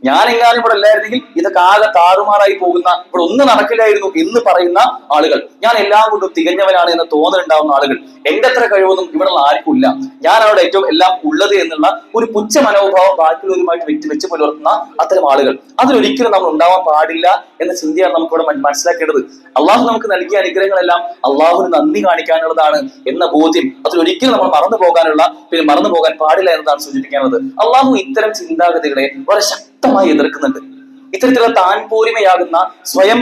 S1: ഞാനെങ്ങാനും ഇവിടെ ഇല്ലായിരുന്നെങ്കിൽ ഇതൊക്കെ ആകെ താറുമാറായി പോകുന്ന, ഇവിടെ ഒന്നും നടക്കില്ലായിരുന്നു എന്ന് പറയുന്ന ആളുകൾ, ഞാൻ എല്ലാം കൊണ്ടും തികഞ്ഞവനാണ് എന്ന തോന്നലുണ്ടാവുന്ന ആളുകൾ, എന്റെ അത്ര കഴിവൊന്നും ഇവിടെ ആർക്കും ഇല്ല, ഞാൻ അവിടെ ഏറ്റവും എല്ലാം ഉള്ളത് എന്നുള്ള ഒരു പുച്ഛ മനോഭാവം ബാക്കിയുള്ളവരുമായിട്ട് വെച്ച് പുലർത്തുന്ന അത്തരം ആളുകൾ, അതിലൊരിക്കലും നമ്മൾ ഉണ്ടാവാൻ പാടില്ല എന്ന ചിന്തയാണ് നമുക്കിവിടെ മനസ്സിലാക്കേണ്ടത്. അള്ളാഹു നമുക്ക് നൽകിയ അനുഗ്രഹങ്ങളെല്ലാം അള്ളാഹുവിന് നന്ദി കാണിക്കാനുള്ളതാണ് എന്ന ബോധ്യം അതിലൊരിക്കലും നമ്മൾ മറന്നു പോകാൻ പാടില്ല എന്നതാണ് സൂചിപ്പിക്കാനുള്ളത്. അള്ളാഹു ഇത്തരം ചിന്താഗതികളെ വളരെ ശക്തമായി എതിർക്കുന്നുണ്ട്. ഇത്തരത്തിലുള്ള താൻ പോരിമയാകുന്ന, സ്വയം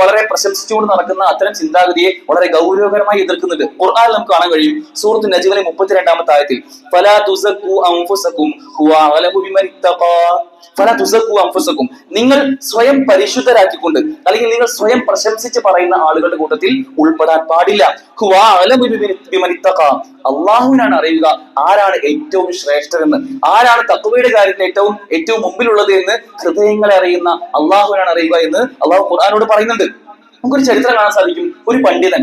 S1: വളരെ പ്രശംസിച്ചുകൊണ്ട് നടക്കുന്ന അത്തരം ചിന്താഗതിയെ വളരെ ഗൗരവകരമായി എതിർക്കുന്നുണ്ട്. ഖുർആനിൽ നമുക്ക് കാണാൻ കഴിയും, സൂറത്ത് നജ്മിലെ 32-ാമത്തെ ആയത്തിൽ, ഫലാ തുസക്കൂ അൻഫുസകും ഹുവ അഅലമു ബിമൻ ഇത്തഖാ, ഫലാ തുസക്കൂ അൻഫുസകും, നിങ്ങൾ സ്വയം പരിശുദ്ധരാക്കിക്കൊണ്ട്, അല്ലെങ്കിൽ നിങ്ങൾ സ്വയം പ്രശംസിച്ച് പറയുന്ന ആളുകളുടെ കൂട്ടത്തിൽ ഉൾപ്പെടാൻ പാടില്ല. ഹുവ അഅലമു ബിമൻ ഇത്തഖാ, അള്ളാഹുവിനാണ് അറിയുക ആരാണ് ഏറ്റവും ശ്രേഷ്ഠരെന്ന്, ആരാണ് തഖ്വയുടെ കാര്യത്തിൽ ഏറ്റവും മുമ്പിലുള്ളത് എന്ന് ഹൃദയങ്ങളെ അറിയുന്ന അള്ളാഹുവിനാണ് അറിയുക എന്ന് അള്ളാഹു ഖുർആനോട് പറയുന്നുണ്ട്. നമുക്കൊരു ചരിത്രം കാണാൻ സാധിക്കും. ഒരു പണ്ഡിതൻ,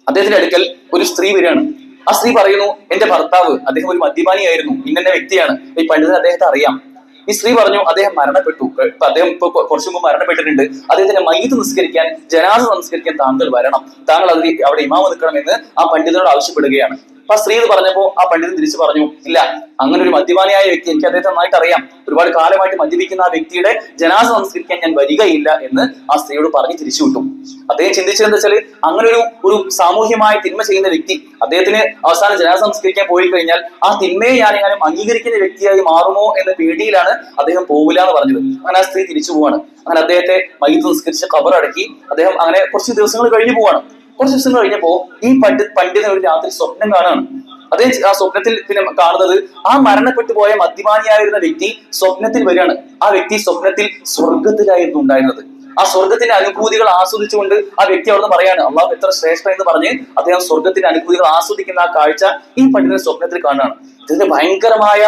S1: അദ്ദേഹത്തിന്റെ അടുക്കൽ ഒരു സ്ത്രീ വരികയാണ്. ആ സ്ത്രീ പറയുന്നു, എന്റെ ഭർത്താവ്, അദ്ദേഹം ഒരു മദ്യപാനിയായിരുന്നു, ഇന്ന വ്യക്തിയാണ്. ഈ പണ്ഡിതൻ അദ്ദേഹത്തെ അറിയാം. ഈ സ്ത്രീ പറഞ്ഞു, അദ്ദേഹം മരണപ്പെട്ടു, അദ്ദേഹം ഇപ്പൊ കുറച്ചു മുമ്പ് മരണപ്പെട്ടിട്ടുണ്ട്, അദ്ദേഹത്തിന്റെ മയ്യിത്ത് നിസ്കരിക്കാൻ, ജനാസ നമസ്കരിക്കാൻ താങ്കൾ വരണം, താങ്കൾ അവിടെ ഇമാമ് നിൽക്കണമെന്ന് ആ പണ്ഡിതനോട് ആവശ്യപ്പെടുകയാണ്. അപ്പൊ ആ സ്ത്രീ ഇത് പറഞ്ഞപ്പോ ആ പണ്ഡിതൻ തിരിച്ചു പറഞ്ഞു, ഇല്ല, അങ്ങനെ ഒരു മദ്യപാനിയായ വ്യക്തി, എനിക്ക് അദ്ദേഹത്തെ നന്നായിട്ട് അറിയാം, ഒരുപാട് കാലമായിട്ട് മദ്യപിക്കുന്ന ആ വ്യക്തിയുടെ ജനാസ നമസ്കരിക്കാൻ ഞാൻ വരികയില്ല എന്ന് ആ സ്ത്രീയോട് പറഞ്ഞ് തിരിച്ചു വിട്ടു. അദ്ദേഹം ചിന്തിച്ചതെന്ന് വെച്ചാൽ, അങ്ങനെ ഒരു സാമൂഹ്യമായ തിന്മ ചെയ്യുന്ന വ്യക്തി അദ്ദേഹത്തിന് അവസാനം ജനാസ നമസ്കരിക്കാൻ പോയി കഴിഞ്ഞാൽ ആ തിന്മയെ ഞാൻ എങ്ങാനും അംഗീകരിക്കുന്ന വ്യക്തിയായി മാറുമോ എന്ന പേടിയിലാണ് അദ്ദേഹം പോകില്ല എന്ന് പറഞ്ഞത്. അങ്ങനെ ആ സ്ത്രീ തിരിച്ചു പോവാണ്. അങ്ങനെ അദ്ദേഹത്തെ മയ്യിത്ത് നിസ്കരിച്ച് ഖബറടക്കി അദ്ദേഹം അങ്ങനെ കുറച്ച് ദിവസങ്ങൾ കഴിഞ്ഞു പോവാണ്. കുറച്ച് ദിവസം കഴിഞ്ഞപ്പോ ഈ പണ്ഡിതൻ ഒരു രാത്രി സ്വപ്നം കാണുകയാണ്. അതേ ആ സ്വപ്നത്തിൽ കാണുന്നത്, ആ മരണപ്പെട്ടു പോയ മദ്യപാനിയായിരുന്ന വ്യക്തി സ്വപ്നത്തിൽ വരികയാണ്. ആ വ്യക്തി സ്വപ്നത്തിൽ സ്വർഗത്തിലായിരുന്നു ഉണ്ടായിരുന്നത്. ആ സ്വർഗത്തിന്റെ അനുഭൂതികൾ ആസ്വദിച്ചുകൊണ്ട് ആ വ്യക്തി അവിടുന്ന് പറയാണ്, അള്ളാഹു എത്ര ശ്രേഷ്ഠ എന്ന് പറഞ്ഞ് അദ്ദേഹം സ്വർഗത്തിന്റെ അനുഭൂതികൾ ആസ്വദിക്കുന്ന ആ കാഴ്ച ഈ പണ്ഡിതൻ സ്വപ്നത്തിൽ കാണുകയാണ്. ഇതിന്റെ ഭയങ്കരമായ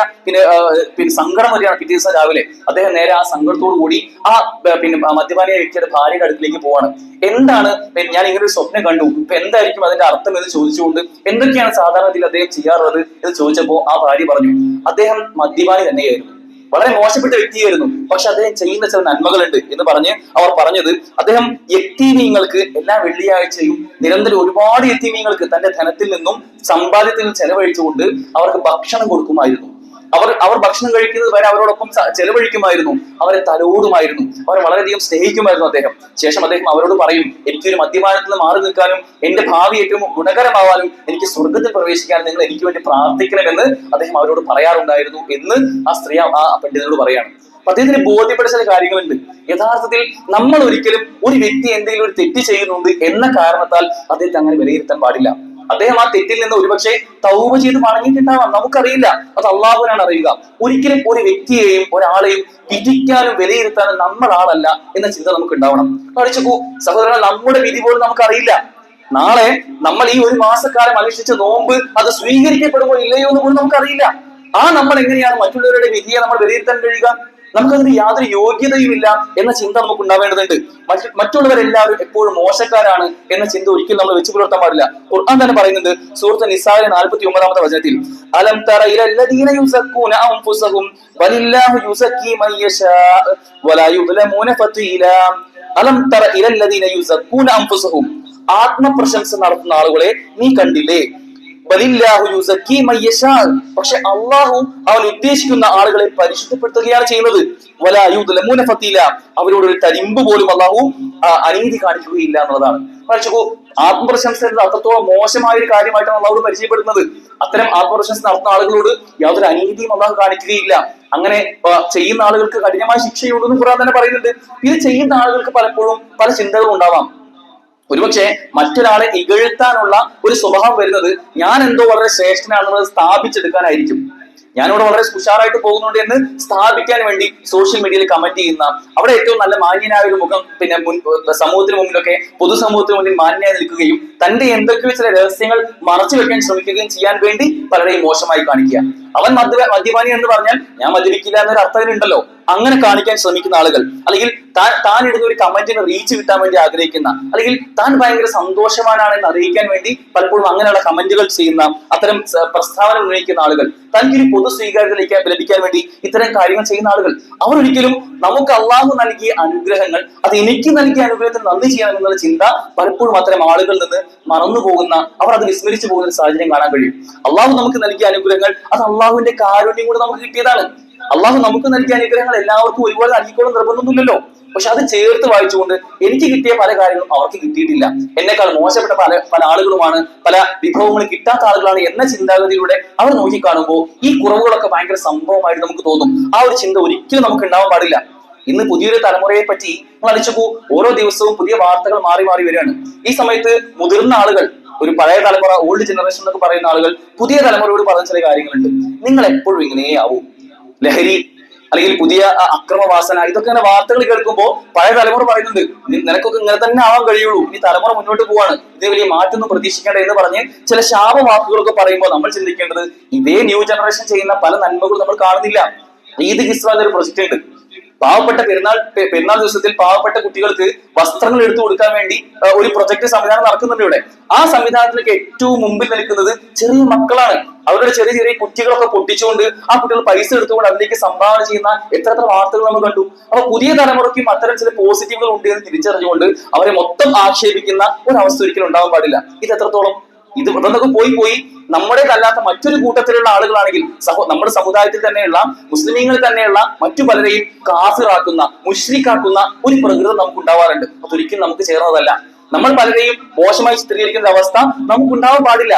S1: സങ്കടം വരികയാണ്. പിറ്റേ ദിവസം രാവിലെ അദ്ദേഹം നേരെ ആ സങ്കടത്തോടു കൂടി ആ മദ്യപാനിയായ വ്യക്തിയുടെ ഭാര്യയുടെ അടുത്തേക്ക് പോവാണ്. എന്താണ്, ഞാൻ ഇങ്ങനെ ഒരു സ്വപ്നം കണ്ടു, ഇപ്പൊ എന്തായിരിക്കും അതിന്റെ അർത്ഥം എന്ന് ചോദിച്ചുകൊണ്ട്, എന്തൊക്കെയാണ് സാധാരണത്തിൽ അദ്ദേഹം ചെയ്യാറുള്ളത് എന്ന് ചോദിച്ചപ്പോ ആ ഭാര്യ പറഞ്ഞു, അദ്ദേഹം മദ്യപാനി തന്നെയായിരുന്നു, വളരെ മോശപ്പെട്ട വ്യക്തിയായിരുന്നു, പക്ഷെ അദ്ദേഹം ചെയ്യുന്ന ചില നന്മകളുണ്ട് എന്ന് പറഞ്ഞ് അവർ പറഞ്ഞത്, അദ്ദേഹം യത്തീമീങ്ങൾക്ക് എല്ലാ വെള്ളിയാഴ്ചയും നിരന്തരം ഒരുപാട് യത്തീമീങ്ങൾക്ക് തന്റെ ധനത്തിൽ നിന്നും സമ്പാദ്യത്തിൽ നിന്നും ചെലവഴിച്ചുകൊണ്ട് അവർക്ക് ഭക്ഷണം കൊടുക്കുമായിരുന്നു. അവർ ഭക്ഷണം കഴിക്കുന്നത് വരെ അവരോടൊപ്പം ചെലവഴിക്കുമായിരുന്നു, അവരെ തലോടുമായിരുന്നു, അവരെ വളരെയധികം സ്നേഹിക്കുമായിരുന്നു അദ്ദേഹം. ശേഷം അദ്ദേഹം അവരോട് പറയും, എനിക്കൊരു മദ്യപാനത്തിൽ നിന്ന് മാറി നിൽക്കാനും എന്റെ ഭാവി ഏറ്റവും ഗുണകരമാവാനും എനിക്ക് സ്വർഗത്തിൽ പ്രവേശിക്കാനും നിങ്ങൾ എനിക്ക് വേണ്ടി പ്രാർത്ഥിക്കണമെന്ന് അദ്ദേഹം അവരോട് പറയാറുണ്ടായിരുന്നു എന്ന് ആ സ്ത്രീ ആ പണ്ഡിതനോട് പറയാണ്. അപ്പൊ അദ്ദേഹത്തിന് ബോധ്യപ്പെട്ട ചില കാര്യങ്ങളുണ്ട്. യഥാർത്ഥത്തിൽ നമ്മൾ ഒരിക്കലും ഒരു വ്യക്തി എന്തെങ്കിലും ഒരു തെറ്റ് ചെയ്യുന്നുണ്ട് എന്ന കാരണത്താൽ അദ്ദേഹത്തെ അങ്ങനെ വിലയിരുത്താൻ പാടില്ല. അദ്ദേഹം ആ തെറ്റിൽ നിന്ന് ഒരുപക്ഷെ തൗബ ചെയ്ത് മടങ്ങിയിട്ടുണ്ടാവാം, നമുക്കറിയില്ല, അത് അള്ളാഹുവിനാണ് അറിയുക. ഒരിക്കലും ഒരു വ്യക്തിയെയും ഒരാളെയും വിധിക്കാനും വിലയിരുത്താനും നമ്മൾ ആളല്ല എന്ന ചിന്ത നമുക്ക് ഉണ്ടാവണം. പഠിച്ചു സഹോദരൻ, നമ്മുടെ വിധി പോലും നമുക്കറിയില്ല. നാളെ നമ്മൾ ഈ ഒരു മാസക്കാലം അനുഷ്ഠിച്ച നോമ്പ് അത് സ്വീകരിക്കപ്പെടുമോ ഇല്ലയോ എന്ന് പോലും നമുക്കറിയില്ല. നമ്മൾ എങ്ങനെയാണ് മറ്റുള്ളവരുടെ വിധിയെ നമ്മൾ വിലയിരുത്താൻ കഴിയുക? നമുക്കതിന് യാതൊരു യോഗ്യതയുമില്ല എന്ന ചിന്ത നമുക്ക് ഉണ്ടാവേണ്ടതുണ്ട്. മറ്റുള്ളവരെല്ലാവരും എപ്പോഴും മോശക്കാരാണ് എന്ന ചിന്ത ഒരിക്കലും നമ്മൾ വെച്ച് പുലർത്താൻ പാടില്ല. ഖുർആൻ തന്നെ പറയുന്നുണ്ട്, സൂറത്ത് നിസായിലെ 49-ാമത്തെ വചനത്തിൽ, അലം തറ ഇലല്ലദീന യുസക്കൂന അൻഫുസഹും വലില്ലാഹു യുസക്കി മൻ യശാ വലാ യുദ്ലമൂന ഫതീലാ. അലം തറ ഇലല്ലദീന യുസക്കൂന അൻഫുസഹും, ആത്മപ്രശംസ നടത്തുന്ന ആളുകളെ നീ കണ്ടില്ലേ? പക്ഷെ അള്ളാഹു അവൻ ഉദ്ദേശിക്കുന്ന ആളുകളെ പരിശുദ്ധപ്പെടുത്തുകയാണ് ചെയ്യുന്നത്. അവരോട് ഒരു തരിമ്പ് പോലും അള്ളാഹു അനീതി കാണിക്കുകയില്ല എന്നുള്ളതാണ്. പഠിച്ചു, ആത്മപ്രശംസ എന്നത് അത്രത്തോളം മോശമായ ഒരു കാര്യമായിട്ടാണ് അള്ളാഹു പരിചയപ്പെടുന്നത്. അത്തരം ആത്മപ്രശംസ നടത്തുന്ന ആളുകളോട് യാതൊരു അനീതിയും അള്ളാഹു കാണിക്കുകയില്ല. അങ്ങനെ ചെയ്യുന്ന ആളുകൾക്ക് കഠിനമായ ശിക്ഷയുണ്ടെന്ന് ഖുർആൻ തന്നെ പറയുന്നുണ്ട്. ഇത് ചെയ്യുന്ന ആളുകൾക്ക് പലപ്പോഴും പല ചിന്തകളും ഉണ്ടാവാം. ഒരുപക്ഷെ മറ്റൊരാളെ ഇകഴ്ത്താനുള്ള ഒരു സ്വഭാവം വരുന്നത് ഞാൻ എന്തോ വളരെ ശ്രേഷ്ഠനാണെന്നുള്ളത് സ്ഥാപിച്ചെടുക്കാനായിരിക്കും. ഞാനിവിടെ വളരെ ഉഷാറായിട്ട് പോകുന്നുണ്ട് എന്ന് സ്ഥാപിക്കാൻ വേണ്ടി സോഷ്യൽ മീഡിയയിൽ കമന്റ് ചെയ്യുന്ന, അവിടെ ഏറ്റവും നല്ല മാന്യനായ ഒരു മുഖം പിന്നെ സമൂഹത്തിന് മുമ്പിലൊക്കെ പൊതുസമൂഹത്തിന് മുന്നിൽ മാന്യനായി നിൽക്കുകയും തന്റെ എന്തൊക്കെയോ ചില രഹസ്യങ്ങൾ മറച്ചു വെക്കാൻ ശ്രമിക്കുകയും ചെയ്യാൻ വേണ്ടി പലരെയും മോശമായി കാണിക്കുക. അവൻ മദ്യപാനി എന്ന് പറഞ്ഞാൽ ഞാൻ മദ്യപിക്കില്ല എന്നൊരു അർത്ഥത്തിലുണ്ടല്ലോ. അങ്ങനെ കാണിക്കാൻ ശ്രമിക്കുന്ന ആളുകൾ, അല്ലെങ്കിൽ താൻ ഇടുന്ന ഒരു കമന്റിന് റീച്ച് കിട്ടാൻ വേണ്ടി ആഗ്രഹിക്കുന്ന, അല്ലെങ്കിൽ താൻ ഭയങ്കര സന്തോഷവാനാണെന്ന് അറിയിക്കാൻ വേണ്ടി പലപ്പോഴും അങ്ങനെയുള്ള കമന്റുകൾ ചെയ്യുന്ന, അത്തരം പ്രസ്താവന ഉന്നയിക്കുന്ന ആളുകൾ, തനിക്കൊരു പൊതു സ്വീകാര്യത ലഭിക്കാൻ വേണ്ടി ഇത്തരം കാര്യങ്ങൾ ചെയ്യുന്ന ആളുകൾ, അവർ ഒരിക്കലും നമുക്ക് അള്ളാഹു നൽകിയ അനുഗ്രഹങ്ങൾ, അത് എനിക്ക് നൽകിയ അനുഗ്രഹത്തിന് നന്ദി ചെയ്യണം എന്നുള്ള ചിന്ത പലപ്പോഴും അത്തരം ആളുകളിൽ നിന്ന് മറന്നു പോകുന്ന, അവർ അത് വിസ്മരിച്ചു പോകുന്ന ഒരു സാഹചര്യം കാണാൻ കഴിയും. അള്ളാഹു നമുക്ക് നൽകിയ അനുഗ്രഹങ്ങൾ അത് അള്ളാഹുവിന്റെ കാരുണ്യം കൂടെ നമുക്ക് കിട്ടിയതാണ്. അള്ളാഹു നമുക്ക് നൽകിയ അനുഗ്രഹങ്ങൾ എല്ലാവർക്കും ഒരുപോലെ നൽകിക്കോളും നിർബന്ധമൊന്നുമില്ലല്ലോ. പക്ഷെ അത് ചേർത്ത് വായിച്ചുകൊണ്ട് എനിക്ക് കിട്ടിയ പല കാര്യങ്ങളും അവർക്ക് കിട്ടിയിട്ടില്ല, എന്നെക്കാൾ മോശപ്പെട്ട പല ആളുകളുമാണ്, പല വിഭവങ്ങൾ കിട്ടാത്ത ആളുകളാണ് എന്ന ചിന്താഗതിയിലൂടെ അവർ നോക്കിക്കാണുമ്പോൾ ഈ കുറവുകളൊക്കെ ഭയങ്കര സംഭവമായിട്ട് നമുക്ക് തോന്നും. ആ ഒരു ചിന്ത ഒരിക്കലും നമുക്ക് ഉണ്ടാവാൻ പാടില്ല. ഇന്ന് പുതിയൊരു തലമുറയെ പറ്റി നമ്മൾ അടിച്ചു ഓരോ ദിവസവും പുതിയ വാർത്തകൾ മാറി മാറി വരികയാണ്. ഈ സമയത്ത് മുതിർന്ന ആളുകൾ, ഒരു പഴയ തലമുറ, ഓൾഡ് ജനറേഷൻ എന്നൊക്കെ പറയുന്ന ആളുകൾ പുതിയ തലമുറയോട് പറഞ്ഞ ചില കാര്യങ്ങളുണ്ട്. നിങ്ങൾ എപ്പോഴും ഇങ്ങനെയാവും, ലഹരി അല്ലെങ്കിൽ പുതിയ അക്രമവാസന, ഇതൊക്കെ അങ്ങനെ വാർത്തകൾ കേൾക്കുമ്പോൾ പഴയ തലമുറ പറയുന്നുണ്ട് നിനക്കൊക്കെ ഇങ്ങനെ തന്നെ ആവാൻ കഴിയുള്ളൂ, ഈ തലമുറ മുന്നോട്ട് പോവാണ്, ഇതിന് വലിയ മാറ്റൊന്നും പ്രതീക്ഷിക്കേണ്ട എന്ന് പറഞ്ഞ് ചില ശാപവാക്കുകളൊക്കെ പറയുമ്പോൾ നമ്മൾ ചിന്തിക്കേണ്ടത് ഇതേ ന്യൂ ജനറേഷൻ ചെയ്യുന്ന പല നന്മകളും നമ്മൾ കാണുന്നില്ല. ഈദ് കിസ്വ എന്നൊരു പ്രൊജക്ട് ഉണ്ട്. പാവപ്പെട്ട പെരുന്നാൾ ദിവസത്തിൽ പാവപ്പെട്ട കുട്ടികൾക്ക് വസ്ത്രങ്ങൾ എടുത്തു കൊടുക്കാൻ വേണ്ടി ഒരു പ്രൊജക്ട് സംവിധാനം നടക്കുന്നുണ്ട് ഇവിടെ. ആ സംവിധാനത്തിലേക്ക് ഏറ്റവും മുമ്പിൽ നിൽക്കുന്നത് ചെറിയ മക്കളാണ്. അവരുടെ ചെറിയ ചെറിയ കുറ്റികളൊക്കെ പൊട്ടിച്ചുകൊണ്ട് ആ കുട്ടികൾ പൈസ എടുത്തുകൊണ്ട് അതിലേക്ക് സംഭാവന ചെയ്യുന്ന എത്ര വാർത്തകൾ നമ്മൾ കണ്ടു. അപ്പൊ പുതിയ തലമുറയ്ക്കും അത്തരം ചില പോസിറ്റീവുകൾ ഉണ്ട് എന്ന് തിരിച്ചറിഞ്ഞുകൊണ്ട് അവരെ മൊത്തം ആക്ഷേപിക്കുന്ന ഒരു അവസ്ഥ ഒരിക്കലും ഉണ്ടാവാൻ പാടില്ല. ഇത് എത്രത്തോളം ഇതൊക്കെ പോയി നമ്മുടേതല്ലാത്ത മറ്റൊരു കൂട്ടത്തിലുള്ള ആളുകളാണെങ്കിൽ നമ്മുടെ സമുദായത്തിൽ തന്നെയുള്ള മുസ്ലിമീങ്ങളിൽ തന്നെയുള്ള മറ്റു പലരെയും കാഫിറാക്കുന്ന, മുശ്രിക്കാക്കുന്ന ഒരു പ്രകൃതം നമുക്ക് ഉണ്ടാവാറുണ്ട്. അതൊരിക്കലും നമുക്ക് ചേർന്നതല്ല. നമ്മൾ പലരെയും മോശമായി ചിത്രീകരിക്കുന്ന അവസ്ഥ നമുക്കുണ്ടാവാൻ പാടില്ല.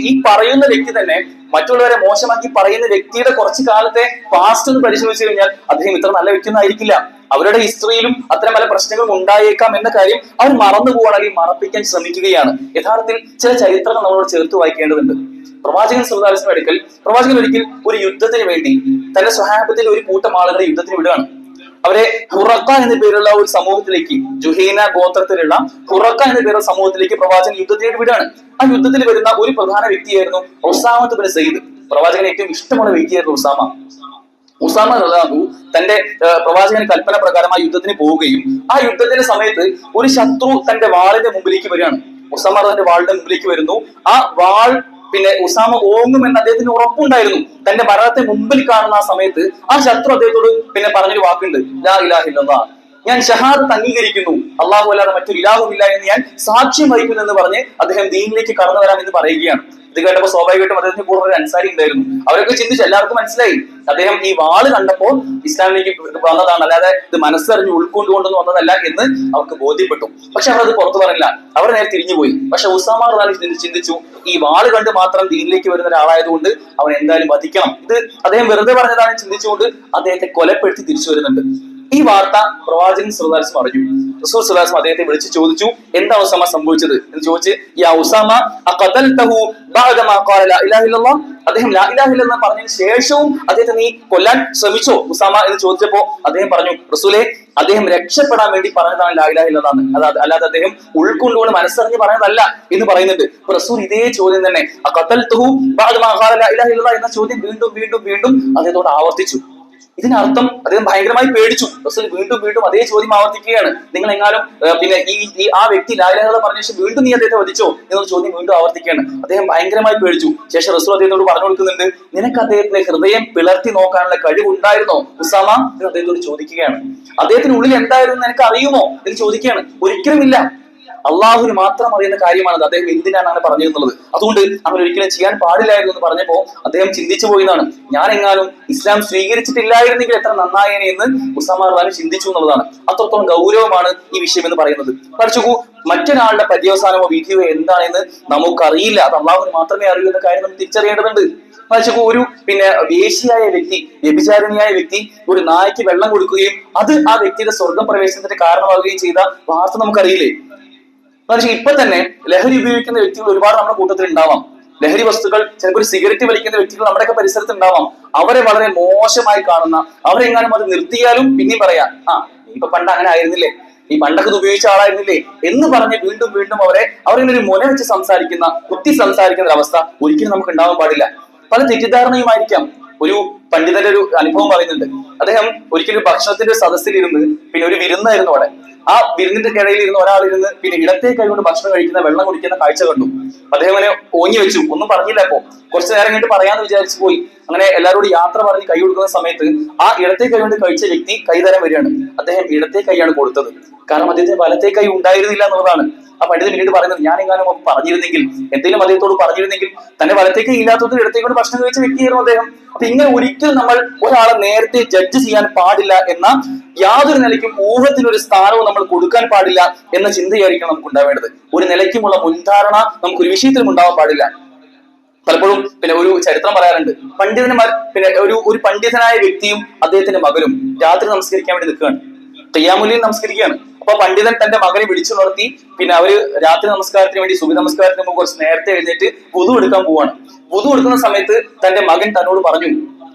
S1: ഈ പറയുന്ന വ്യക്തി തന്നെ മറ്റുള്ളവരെ മോശമാക്കി പറയുന്ന വ്യക്തിയുടെ കുറച്ചു കാലത്തെ പാസ്റ്റ് ഒന്ന് പരിശോധിച്ചു കഴിഞ്ഞാൽ അദ്ദേഹം ഇത്ര നല്ല വ്യക്തിയൊന്നും ആയിരിക്കില്ല. അവരുടെ ഹിസ്റ്ററിയിലും അത്തരം പല പ്രശ്നങ്ങളും ഉണ്ടായേക്കാം എന്ന കാര്യം അവർ മറന്നു പോവാണെങ്കിൽ മറപ്പിക്കാൻ ശ്രമിക്കുകയാണ്. യഥാർത്ഥത്തിൽ ചില ചരിത്രങ്ങൾ നമ്മളോട് ചേർത്ത് വായിക്കേണ്ടതുണ്ട്. പ്രവാചകൻ സല്ലല്ലാഹു അലൈഹി വസല്ലം പ്രവാചകൻ ഒരിക്കൽ ഒരു യുദ്ധത്തിന് വേണ്ടി തന്റെ സ്വഹാബത്തിൽ ഒരു കൂട്ടം ആളുകളെ യുദ്ധത്തിന് വിടുകയാണ്. അവരെ ഹുറക്ക എന്ന പേരുള്ള ഒരു സമൂഹത്തിലേക്ക്, ജുഹൈന ഗോത്രത്തിലുള്ള ഹുറക്ക എന്ന പേരുള്ള സമൂഹത്തിലേക്ക് പ്രവാചകൻ യുദ്ധത്തിലേക്ക് വിടുകയാണ്. ആ യുദ്ധത്തിൽ വരുന്ന ഒരു പ്രധാന വ്യക്തിയായിരുന്നു ഉസാമത്ത് ബിൻ സയ്യിദ്. പ്രവാചകന് ഏറ്റവും ഇഷ്ടമുള്ള വ്യക്തിയായിരുന്നു ഉസാമ റളിയല്ലാഹു തന്റെ പ്രവാചകന് കൽപ്പന പ്രകാരം ആ യുദ്ധത്തിന് പോവുകയും ആ യുദ്ധത്തിന്റെ സമയത്ത് ഒരു ശത്രു തന്റെ വാളിന്റെ മുമ്പിലേക്ക് വരികയാണ്. ഉസാമ തന്റെ വാളിന്റെ മുമ്പിലേക്ക് വരുന്നു. ആ വാൾ ഉസാമ ഓങ്ങുമെന്ന് അദ്ദേഹത്തിന് ഉറപ്പുണ്ടായിരുന്നു. തന്റെ മരണത്തെ മുമ്പിൽ കാണുന്ന ആ സമയത്ത് ആ ശത്രു അദ്ദേഹത്തോട് പറഞ്ഞൊരു വാക്കുണ്ട്, ലാ ഇലാഹ ഇല്ലല്ലാഹ്, ഞാൻ ഷഹാദത്ത് അംഗീകരിക്കുന്നു, അള്ളാഹു അല്ലാതെ മറ്റൊരു ഇലാഹുമില്ല എന്ന് ഞാൻ സാക്ഷ്യം വഹിക്കുന്നു എന്ന് പറഞ്ഞ് അദ്ദേഹം ദീനിലേക്ക് കടന്നു വരാം എന്ന് പറയുകയാണ്. ഇത് കേട്ടപ്പോൾ സ്വാഭാവികമായിട്ടും അദ്ദേഹത്തിന് കൂടുതൽ ഒരു അൻസാരി ഉണ്ടായിരുന്നു. അവരൊക്കെ ചിന്തിച്ച് എല്ലാവർക്കും മനസ്സിലായി അദ്ദേഹം ഈ വാള് കണ്ടപ്പോൾ ഇസ്ലാമിലേക്ക് വന്നതാണ്, അല്ലാതെ ഇത് മനസ്സറിഞ്ഞ് ഉൾക്കൊണ്ടുകൊണ്ടൊന്നും വന്നതല്ല എന്ന് അവർക്ക് ബോധ്യപ്പെട്ടു. പക്ഷെ അവർ അത് പുറത്തു പറഞ്ഞില്ല, അവർ നേരെ തിരിഞ്ഞുപോയി. പക്ഷെ ഉസാമ റളിയല്ലാഹു ചിന്തിച്ചു ഈ വാള് കണ്ട് മാത്രം ദീനിലേക്ക് വരുന്ന ഒരാളായതുകൊണ്ട് അവൻ എന്തായാലും വധിക്കണം. ഇത് അദ്ദേഹം വെറുതെ പറഞ്ഞതാണ് ചിന്തിച്ചുകൊണ്ട് അദ്ദേഹത്തെ കൊലപ്പെടുത്തി തിരിച്ചു വരുന്നുണ്ട്. ഈ വാർത്ത പ്രവാചകൻ സല്ലല്ലാഹു അലൈഹി വസല്ലം അറിഞ്ഞു. റസൂൽ സല്ലല്ലാഹു അലൈഹി വസല്ലം അദ്ദേഹത്തെ വിളിച്ച് ചോദിച്ചു, എന്താ ഉസാമ സംഭവിച്ചത് എന്ന് ചോദിച്ച്, യാ ഉസാമ അഖതൽതഹു ബഅദമാ ഖാല ലാ ഇലാഹ ഇല്ലല്ലാഹ്, അദ്ദേഹം ലാ ഇലാഹ ഇല്ലല്ലാഹ് പറഞ്ഞതിന് ശേഷവും അദ്ദേഹത്തെ നീ കൊല്ലാൻ ശ്രമിച്ചോ ഉസാമ എന്ന് ചോദിച്ചപ്പോ അദ്ദേഹം പറഞ്ഞു, റസൂലേ, അദ്ദേഹം രക്ഷപ്പെടാൻ വേണ്ടി പറഞ്ഞതാണ് ലാ ഇലാഹ ഇല്ലല്ലാഹ് എന്ന്, അല്ലാതെ അദ്ദേഹം ഉൾക്കൊണ്ടുകൊണ്ട് മനസ്സറിഞ്ഞ് പറഞ്ഞതല്ല എന്ന് പറയുന്നുണ്ട്. റസൂൽ ഇതേ ചോദ്യം തന്നെ അഖതൽതഹു ബഅദമാ ഖാല ലാ ഇലാഹ ഇല്ലല്ലാഹ് എന്ന ചോദ്യം വീണ്ടും അദ്ദേഹത്തോട് ആവർത്തിച്ചു. ഇതിനർത്ഥം അദ്ദേഹം ഭയങ്കരമായി പേടിച്ചു. റസൂൽ വീണ്ടും അതേ ചോദ്യം ആവർത്തിക്കുകയാണ്, നിങ്ങൾ എങ്ങാനും ഈ ആ വ്യക്തി ലാ ഇലാഹ ഇല്ലല്ലാഹ് പറഞ്ഞ ശേഷം വീണ്ടും നീ അദ്ദേഹത്തെ വധിച്ചോ എന്നൊരു ചോദ്യം വീണ്ടും ആവർത്തിക്കുകയാണ്. അദ്ദേഹം ഭയങ്കരമായി പേടിച്ചു. ശേഷം റസൂൽ അദ്ദേഹത്തോട് പറഞ്ഞു കൊടുക്കുന്നുണ്ട്, നിനക്ക് അദ്ദേഹത്തിന്റെ ഹൃദയം പിളർത്തി നോക്കാനുള്ള കഴിവുണ്ടായിരുന്നോ ഉസാമ എന്ന് അദ്ദേഹത്തോട് ചോദിക്കുകയാണ്. അദ്ദേഹത്തിന് ഉള്ളിൽ എന്തായിരുന്നു നിനക്ക് അറിയുമോ എന്ന് ചോദിക്കുകയാണ്. ഒരിക്കലുമില്ല. അള്ളാഹുവിന് മാത്രം അറിയുന്ന കാര്യമാണത്. അദ്ദേഹം എന്തിനാണ് അങ്ങനെ പറഞ്ഞിരുന്നത്? അതുകൊണ്ട് അങ്ങനെ ഒരിക്കലും ചെയ്യാൻ പാടില്ലായിരുന്നു എന്ന് പറഞ്ഞപ്പോ അദ്ദേഹം ചിന്തിച്ചു പോയിന്നാണ്. ഞാൻ എങ്ങാനും ഇസ്ലാം സ്വീകരിച്ചിട്ടില്ലായിരുന്നെങ്കിൽ എത്ര നന്നായേനെ എന്ന് ഉസാമ റളിയല്ലാഹു ചിന്തിച്ചു എന്നുള്ളതാണ്. അത്രത്തോളം ഗൗരവമാണ് ഈ വിഷയം എന്ന് പറയുന്നത്. പഠിച്ചു, മറ്റൊരാളുടെ പര്യവസാനമോ വിധിയോ എന്താണെന്ന് നമുക്കറിയില്ല. അത് അള്ളാഹുവിന് മാത്രമേ അറിയൂ എന്ന കാര്യം നമ്മൾ തിരിച്ചറിയേണ്ടതുണ്ട്. ഒരു വേശ്യയായ വ്യക്തി, വ്യഭിചാരിണിയായ വ്യക്തി ഒരു നായ്ക്ക് വെള്ളം കൊടുക്കുകയും അത് ആ വ്യക്തിയുടെ സ്വർഗം പ്രവേശനത്തിന് കാരണമാവുകയും ചെയ്ത വാർത്ത നമുക്കറിയില്ലേ? ഇപ്പൊ തന്നെ ലഹരി ഉപയോഗിക്കുന്ന വ്യക്തികൾ ഒരുപാട് നമ്മുടെ കൂട്ടത്തിൽ ഉണ്ടാവാം. ലഹരി വസ്തുക്കൾ, ചിലപ്പോൾ ഒരു സിഗരറ്റ് വലിക്കുന്ന വ്യക്തികൾ നമ്മുടെയൊക്കെ പരിസരത്ത് ഉണ്ടാവാം. അവരെ വളരെ മോശമായി കാണുന്ന, അവരെങ്ങാനും അത് നിർത്തിയാലും പിന്നെയും പറയാം, ഇപ്പൊ പണ്ട് അങ്ങനെ ആയിരുന്നില്ലേ, ഈ പണ്ടൊക്കെ ഇത് ഉപയോഗിച്ച ആളായിരുന്നില്ലേ എന്ന് പറഞ്ഞ് വീണ്ടും വീണ്ടും അവരിങ്ങനെ ഒരു മുന വെച്ച് സംസാരിക്കുന്ന, കുത്തി സംസാരിക്കുന്ന ഒരു അവസ്ഥ ഒരിക്കലും നമുക്ക് ഉണ്ടാവാൻ പാടില്ല. പല തെറ്റിദ്ധാരണയുമായിരിക്കാം. ഒരു പണ്ഡിതന്റെ ഒരു അനുഭവം പറയുന്നുണ്ട്. അദ്ദേഹം ഒരിക്കലും ഭക്ഷണത്തിന്റെ സദസ്സിലിരുന്ന്, പിന്നെ ഒരു വിരുന്നായിരുന്നു അവിടെ. ആ വിരുന്നിന്റെ ഇടയിൽ ഇരുന്ന് ഒരാളിരുന്ന് ഇടത്തെ കൈ കൊണ്ട് ഭക്ഷണം കഴിക്കുന്ന, വെള്ളം കുടിക്കുന്ന കാഴ്ച കണ്ടു. അദ്ദേഹം അങ്ങനെ ഓങ്ങി വെച്ചു, ഒന്നും പറഞ്ഞില്ല. അപ്പോ കുറച്ചു നേരം കഴിഞ്ഞിട്ട് പറയാന്ന് വിചാരിച്ചു പോയി. അങ്ങനെ എല്ലാവരോടും യാത്ര പറഞ്ഞ് കൈ കൊടുക്കുന്ന സമയത്ത് ആ ഇടത്തെ കൈ കൊണ്ട് കഴിച്ച വ്യക്തി കൈ തരാൻ വരികയാണ്. അദ്ദേഹം ഇടത്തെ കൈയാണ് കൊടുത്തത്. കാരണം അദ്ദേഹത്തിന് വലത്തെ കൈ ഉണ്ടായിരുന്നില്ല എന്നുള്ളതാണ്. ആ പണ്ഡിതൻ പിന്നീട് പറയുന്നത്, ഞാൻ എങ്ങാനും പറഞ്ഞിരുന്നെങ്കിൽ, എന്തെങ്കിലും അദ്ദേഹത്തോട് പറഞ്ഞിരുന്നെങ്കിൽ, തന്റെ വലത്തേക്ക് ഇല്ലാത്തത് ഇടത്തേക്കൊണ്ട് ഭക്ഷണം കഴിച്ച വ്യക്തിയായിരുന്നു അദ്ദേഹം. അപ്പൊ ഇങ്ങനെ ഒരിക്കലും നമ്മൾ ഒരാളെ നേരത്തെ ജഡ്ജ് ചെയ്യാൻ പാടില്ല എന്ന യാതൊരു നിലയ്ക്കും ഊഹത്തിനൊരു സ്ഥാനവും നമ്മൾ കൊടുക്കാൻ പാടില്ല എന്ന ചിന്തയായിരിക്കണം നമുക്ക് ഉണ്ടാവേണ്ടത്. ഒരു നിലയ്ക്കുമുള്ള മുൻധാരണ നമുക്കൊരു വിഷയത്തിലും ഉണ്ടാവാൻ പാടില്ല. പലപ്പോഴും ഒരു ചരിത്രം പറയാറുണ്ട്. പണ്ഡിതന്മാർ ഒരു പണ്ഡിതനായ വ്യക്തിയും അദ്ദേഹത്തിന്റെ മകനും രാത്രി നമസ്കരിക്കാൻ വേണ്ടി നിൽക്കുകയാണ്. ഖിയാമുൽ ലൈൽ നമസ്കരിക്കുകയാണ്. അപ്പൊ പണ്ഡിതൻ തന്റെ മകനെ വിളിച്ചു നിർത്തി അവര് രാത്രി നമസ്കാരത്തിന് വേണ്ടി, സുബഹി നമസ്കാരത്തിന് മുമ്പ് കുറച്ച് നേരത്തെ എഴുന്നേറ്റ് വുദു എടുക്കാൻ പോവാണ്. വുദു എടുക്കുന്ന സമയത്ത് തന്റെ മകൻ തന്നോട് പറഞ്ഞു,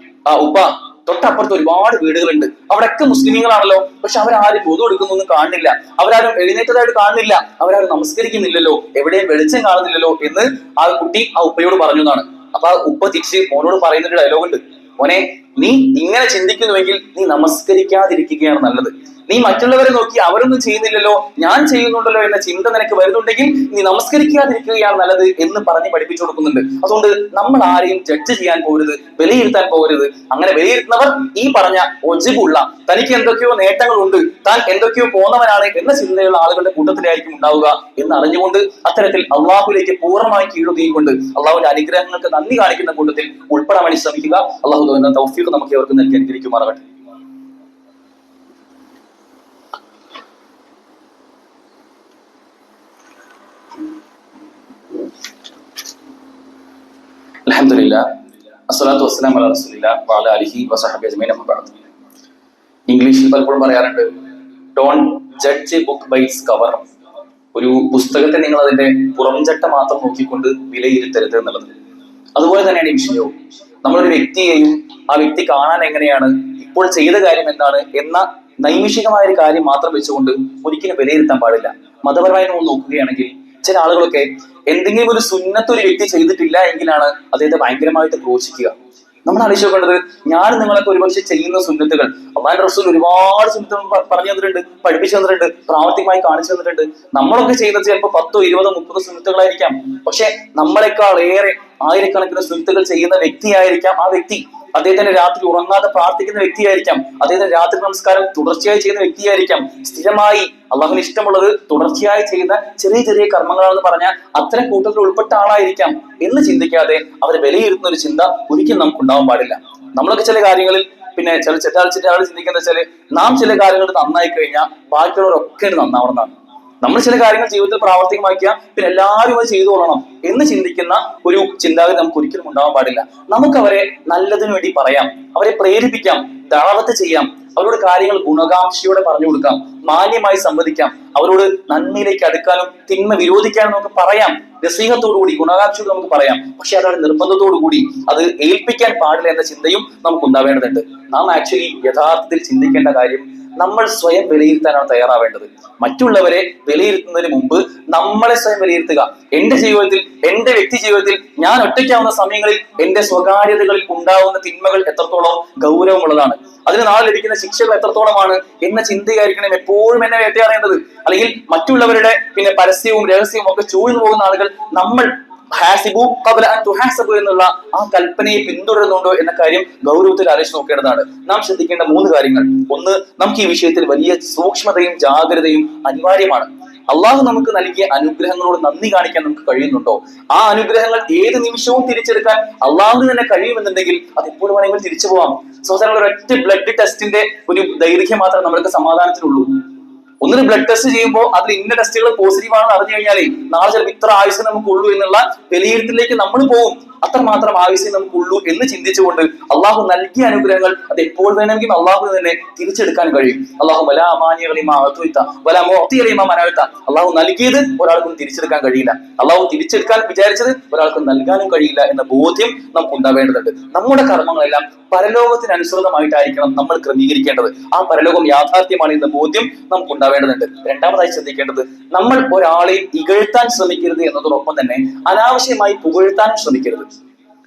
S1: ഉപ്പ, തൊട്ടപ്പുറത്ത് ഒരുപാട് വീടുകളുണ്ട്, അവിടെയൊക്കെ മുസ്ലിമീങ്ങളാണല്ലോ, പക്ഷെ അവരാരും വുദു എടുക്കുന്നൊന്നും കാണുന്നില്ല, അവരാരും എഴുന്നേറ്റതായിട്ട് കാണുന്നില്ല, അവരാരും നമസ്കരിക്കുന്നില്ലല്ലോ, എവിടെയും വെളിച്ചം കാണുന്നില്ലല്ലോ എന്ന് ആ കുട്ടി ആ ഉപ്പയോട് പറഞ്ഞു എന്നാണ്. അപ്പൊ ആ ഉപ്പ തിരിച്ച് മോനോട് പറയുന്ന ഒരു ഡയലോഗ് ഉണ്ട്, മോനെ, നീ ഇങ്ങനെ ചിന്തിക്കുന്നുവെങ്കിൽ നീ നമസ്കരിക്കാതിരിക്കുകയാണ് നല്ലത്. നീ മറ്റുള്ളവരെ നോക്കി അവരൊന്നും ചെയ്യുന്നില്ലല്ലോ, ഞാൻ ചെയ്യുന്നുണ്ടല്ലോ എന്ന ചിന്ത നിനക്ക് വരുന്നുണ്ടെങ്കിൽ നീ നമസ്കരിക്കാതിരിക്കുകയാണ് നല്ലത് എന്ന് പറഞ്ഞ് പഠിപ്പിച്ചു കൊടുക്കുന്നുണ്ട്. അതുകൊണ്ട് നമ്മൾ ആരെയും ജഡ്ജ് ചെയ്യാൻ പോകരുത്, വിലയിരുത്താൻ പോകരുത്. അങ്ങനെ വിലയിരുത്തുന്നവർ ഈ പറഞ്ഞ ഒജിബുള്ള, തനിക്ക് എന്തൊക്കെയോ നേട്ടങ്ങളുണ്ട്, താൻ എന്തൊക്കെയോ പോന്നവനാണ് എന്ന ചിന്തയുള്ള ആളുകളുടെ കൂട്ടത്തിലായിരിക്കും ഉണ്ടാവുക എന്ന് അറിഞ്ഞുകൊണ്ട് അത്തരത്തിൽ അള്ളാഹുലേക്ക് പൂർണ്ണമായി കീഴൊതുങ്ങിക്കൊണ്ട് അള്ളാഹുവിന്റെ അനുഗ്രഹങ്ങൾക്ക് നന്ദി കാണിക്കുന്ന കൂട്ടത്തിൽ ഉൾപ്പെടാൻ വേണ്ടി ശ്രമിക്കുക. അള്ളാഹു എന്ന തൗഫീഖ് നമുക്ക് അവർക്ക് നൽകി അനുഗ്രഹിക്കുമാറാകട്ടെ. അൽഹംദുലില്ലാ, അസ്സലാത്തു വസ്സലാമു അലാ റസൂലില്ലാ വഅലാ ആലിഹി വസഹബിഹി അജ്മഈൻ. അമ്മാ ബഅദ്. ഇംഗ്ലീഷിൽ പലപ്പോഴും പറയാറുണ്ട്, don't judge a book by its cover. ഒരു പുസ്തകത്തെ നിങ്ങൾ അതിന്റെ പുറംചട്ട മാത്രം നോക്കിക്കൊണ്ട് വിലയിരുത്തരുത് എന്നുള്ളത്. അതുപോലെ തന്നെയാണ് ഈ വിഷയവും. നമ്മളൊരു വ്യക്തിയെയും ആ വ്യക്തി കാണാൻ എങ്ങനെയാണ്, ഇപ്പോൾ ചെയ്ത കാര്യം എന്താണ് എന്ന നൈമിഷികമായ ഒരു കാര്യം മാത്രം വെച്ചുകൊണ്ട് ഒരിക്കലും വിലയിരുത്താൻ പാടില്ല. മതപരമായി നമ്മൾ നോക്കുകയാണെങ്കിൽ ചില ആളുകളൊക്കെ എന്തെങ്കിലും ഒരു സുന്നത്ത് ഒരു വ്യക്തി ചെയ്തിട്ടില്ല എങ്കിലാണ് അദ്ദേഹത്തെ ഭയങ്കരമായിട്ട് ക്രോശിക്കുക. നമ്മൾ ആലോചിച്ച് നോക്കേണ്ടത്, ഞാൻ നിങ്ങളൊക്കെ ഒരുപക്ഷെ ചെയ്യുന്ന സുന്നത്തുകൾ അല്ലാഹുവിന്റെ റസൂൽ ഒരുപാട് സുന്നത്തുകൾ പറഞ്ഞു തന്നിട്ടുണ്ട്, പഠിപ്പിച്ചു തന്നിട്ടുണ്ട്, പ്രാവർത്തികമായി കാണിച്ചു തന്നിട്ടുണ്ട്. നമ്മളൊക്കെ ചെയ്യുന്നത് ചിലപ്പോൾ 10, 20, 30 സുന്നത്തുകളായിരിക്കാം. പക്ഷെ നമ്മളെക്കാൾ ഏറെ ആയിരക്കണക്കിന് സുന്നത്തുകൾ ചെയ്യുന്ന വ്യക്തിയായിരിക്കാം ആ വ്യക്തി. അദ്ദേഹത്തിന് രാത്രി ഉറങ്ങാതെ പ്രാർത്ഥിക്കുന്ന വ്യക്തിയായിരിക്കാം. അദ്ദേഹത്തിന് രാത്രി നമസ്കാരം തുടർച്ചയായി ചെയ്യുന്ന വ്യക്തിയായിരിക്കാം. സ്ഥിരമായി അള്ളാഹുവിന് ഇഷ്ടമുള്ളത് തുടർച്ചയായി ചെയ്യുന്ന ചെറിയ ചെറിയ കർമ്മങ്ങളാണെന്ന് പറഞ്ഞാൽ അത്തരം കൂട്ടത്തിൽ ഉൾപ്പെട്ട ആളായിരിക്കാം എന്ന് ചിന്തിക്കാതെ അവരെ വിലയിരുത്തുന്ന ഒരു ചിന്ത ഒരിക്കലും നമുക്ക് ഉണ്ടാവാൻ പാടില്ല. നമ്മളൊക്കെ ചില കാര്യങ്ങളിൽ ചില ആൾ ചിന്തിക്കുന്ന വെച്ചാല്, നാം ചില കാര്യങ്ങൾ നന്നായി കഴിഞ്ഞാൽ ബാക്കിയുള്ളവരൊക്കെ നന്നാവണമെന്നാണ്. നമ്മൾ ചില കാര്യങ്ങൾ ജീവിതത്തിൽ പ്രാവർത്തികമാക്കിയാൽ പിന്നെ എല്ലാവരും അത് ചെയ്തു കൊള്ളണം എന്ന് ചിന്തിക്കുന്ന ഒരു ചിന്താഗതി നമുക്ക് ഒരിക്കലും ഉണ്ടാവാൻ പാടില്ല. നമുക്ക് അവരെ നല്ലതിനു വേണ്ടി പറയാം, അവരെ പ്രേരിപ്പിക്കാം, ദഅവത്ത് ചെയ്യാം, അവരോട് കാര്യങ്ങൾ ഗുണകാംക്ഷയോടെ പറഞ്ഞു കൊടുക്കാം, മാന്യമായി സംവദിക്കാം, അവരോട് നന്മയിലേക്ക് അടുക്കാനും തിന്മ വിരോധിക്കാനും നമുക്ക് പറയാം. നസീഹത്തോടുകൂടി, ഗുണകാംക്ഷയോട് നമുക്ക് പറയാം. പക്ഷെ അതവരുടെ നിർബന്ധത്തോടുകൂടി അത് ഏൽപ്പിക്കാൻ പാടില്ല എന്ന ചിന്തയും നമുക്ക് ഉണ്ടാവേണ്ടതുണ്ട്. നാം ആക്ച്വലി യഥാർത്ഥത്തിൽ ചിന്തിക്കേണ്ട കാര്യം, നമ്മൾ സ്വയം വിലയിരുത്താനാണ് തയ്യാറാവേണ്ടത്. മറ്റുള്ളവരെ വിലയിരുത്തുന്നതിന് മുമ്പ് നമ്മളെ സ്വയം വിലയിരുത്തുക. എന്റെ ജീവിതത്തിൽ, എന്റെ വ്യക്തി ജീവിതത്തിൽ ഞാൻ ഒറ്റയ്ക്കാവുന്ന സമയങ്ങളിൽ എന്റെ സ്വകാര്യതകളിൽ ഉണ്ടാവുന്ന തിന്മകൾ എത്രത്തോളം ഗൗരവമുള്ളതാണ്, അതിന് നാളെ ലഭിക്കുന്ന ശിക്ഷകൾ എത്രത്തോളമാണ് എന്ന ചിന്തയായിരിക്കണം എപ്പോഴും എന്നെ വേട്ടയാടേണ്ടത്. അല്ലെങ്കിൽ മറ്റുള്ളവരുടെ പരസ്യവും രഹസ്യവും ഒക്കെ ചൂഴ്ന്നു പോകുന്ന ആളുകൾ നമ്മൾ ഹാസിബു ഖബ്ല അൻ തുഹാസബു എന്നുള്ള ആ കൽപ്പനയെ പിന്തുടരുന്നുണ്ടോ എന്ന കാര്യം ഗൗരവത്തിൽ ആലോചിച്ച് നോക്കേണ്ടതാണ്. നാം ശ്രദ്ധിക്കേണ്ട 3 കാര്യങ്ങൾ. ഒന്ന്, നമുക്ക് ഈ വിഷയത്തിൽ വലിയ സൂക്ഷ്മതയും ജാഗ്രതയും അനിവാര്യമാണ്. അള്ളാഹു നമുക്ക് നൽകിയ അനുഗ്രഹങ്ങളോട് നന്ദി കാണിക്കാൻ നമുക്ക് കഴിയുന്നുണ്ടോ? ആ അനുഗ്രഹങ്ങൾ ഏത് നിമിഷവും തിരിച്ചെടുക്കാൻ അള്ളാഹുവിന് തന്നെ കഴിയുമെന്നുണ്ടെങ്കിൽ അത് എപ്പോഴും വേണമെങ്കിൽ തിരിച്ചു പോവാം. സഹോദരങ്ങൾ, ഒരൊറ്റ ബ്ലഡ് ടെസ്റ്റിന്റെ ഒരു ദൈർഘ്യം മാത്രമേ നമ്മൾക്ക് സമാധാനത്തിനുള്ളൂ. ഒന്നിന് ബ്ലഡ് ടെസ്റ്റ് ചെയ്യുമ്പോൾ അതിൽ ഇന്ന ടെസ്റ്റുകൾ പോസിറ്റീവ് ആണെന്ന് അറിഞ്ഞു കഴിഞ്ഞാലേ നാളെ ചിലപ്പോൾ ഇത്ര ആയുസ് നമുക്കുള്ളൂ എന്നുള്ള വിലയിരുത്തലിലേക്ക് നമ്മൾ പോകും. അത്രമാത്രം ആയുസേ നമുക്കുള്ളൂ എന്ന് ചിന്തിച്ചുകൊണ്ട് അള്ളാഹു നൽകിയ അനുഗ്രഹങ്ങൾ അത് എപ്പോൾ വേണമെങ്കിലും അള്ളാഹുവിന് തന്നെ തിരിച്ചെടുക്കാൻ കഴിയും. അള്ളാഹു അള്ളാഹു നൽകിയത് ഒരാൾക്കും തിരിച്ചെടുക്കാൻ കഴിയില്ല. അള്ളാഹു തിരിച്ചെടുക്കാൻ വിചാരിച്ചത് ഒരാൾക്കും നൽകാനും കഴിയില്ല എന്ന ബോധ്യം നമുക്ക് ഉണ്ടാവേണ്ടതുണ്ട്. നമ്മുടെ കർമ്മങ്ങളെല്ലാം പരലോകത്തിനനുസൃതമായിട്ടായിരിക്കണം നമ്മൾ ക്രമീകരിക്കേണ്ടത്. ആ പരലോകം യാഥാർത്ഥ്യമാണ് എന്ന ബോധ്യം നമുക്ക് ഉണ്ടാവേണ്ടതുണ്ട്. രണ്ടാമതായി ശ്രദ്ധിക്കേണ്ടത്, നമ്മൾ ഒരാളെയും ഇകഴ്ത്താൻ ശ്രമിക്കരുത് എന്നതോടൊപ്പം തന്നെ അനാവശ്യമായി പുകഴ്ത്താനും ശ്രമിക്കരുത്.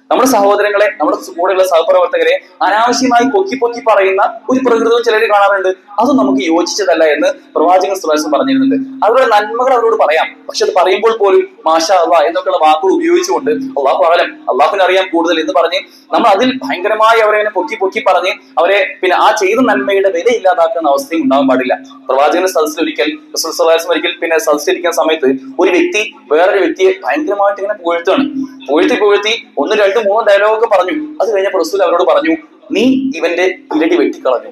S1: നമ്മുടെ സഹോദരങ്ങളെ, നമ്മുടെ കൂടെയുള്ള സഹപ്രവർത്തകരെ അനാവശ്യമായി പൊക്കി പറയുന്ന ഒരു പ്രകൃതവും ചിലർ കാണാറുണ്ട്. അതും നമുക്ക് യോജിച്ചതല്ല എന്ന് പ്രവാചകൻ സ്വല്ലല്ലാഹു പറഞ്ഞിരുന്നുണ്ട്. അവരുടെ നന്മകൾ അവരോട് പറയാം, പക്ഷെ അത് പറയുമ്പോൾ പോലും മാഷാ അല്ലാഹ് എന്നൊക്കെയുള്ള വാക്കുകൾ ഉപയോഗിച്ചുകൊണ്ട് അള്ളാഹു അലം, അള്ളാഹുവിന് അറിയാം കൂടുതൽ എന്ന് പറഞ്ഞ് നമ്മൾ അതിൽ ഭയങ്കരമായി അവരെ പൊക്കി പറഞ്ഞ് അവരെ പിന്നെ ആ ചെയ്ത നന്മയുടെ വില ഇല്ലാതാക്കുന്ന അവസ്ഥയും ഉണ്ടാവാൻ പാടില്ല. പ്രവാചകന്റെ സദസ്സിൽ ഒരിക്കൽ റസൂൽ സ്വല്ലല്ലാഹു അലൈഹി വസല്ലം ഒരിക്കൽ പിന്നെ സദസ്സിലിരിക്കുന്ന സമയത്ത് ഒരു വ്യക്തി വേറൊരു വ്യക്തിയെ ഭയങ്കരമായിട്ട് ഇങ്ങനെ പുകഴ്ത്തി 1, 2, 3 ഡയലോഗൊക്കെ പറഞ്ഞു. അത് കഴിഞ്ഞപ്പോൾ റസൂൽ അവരോട് പറഞ്ഞു, നീ ഇവന്റെ പിരടി വെട്ടിക്കളഞ്ഞു,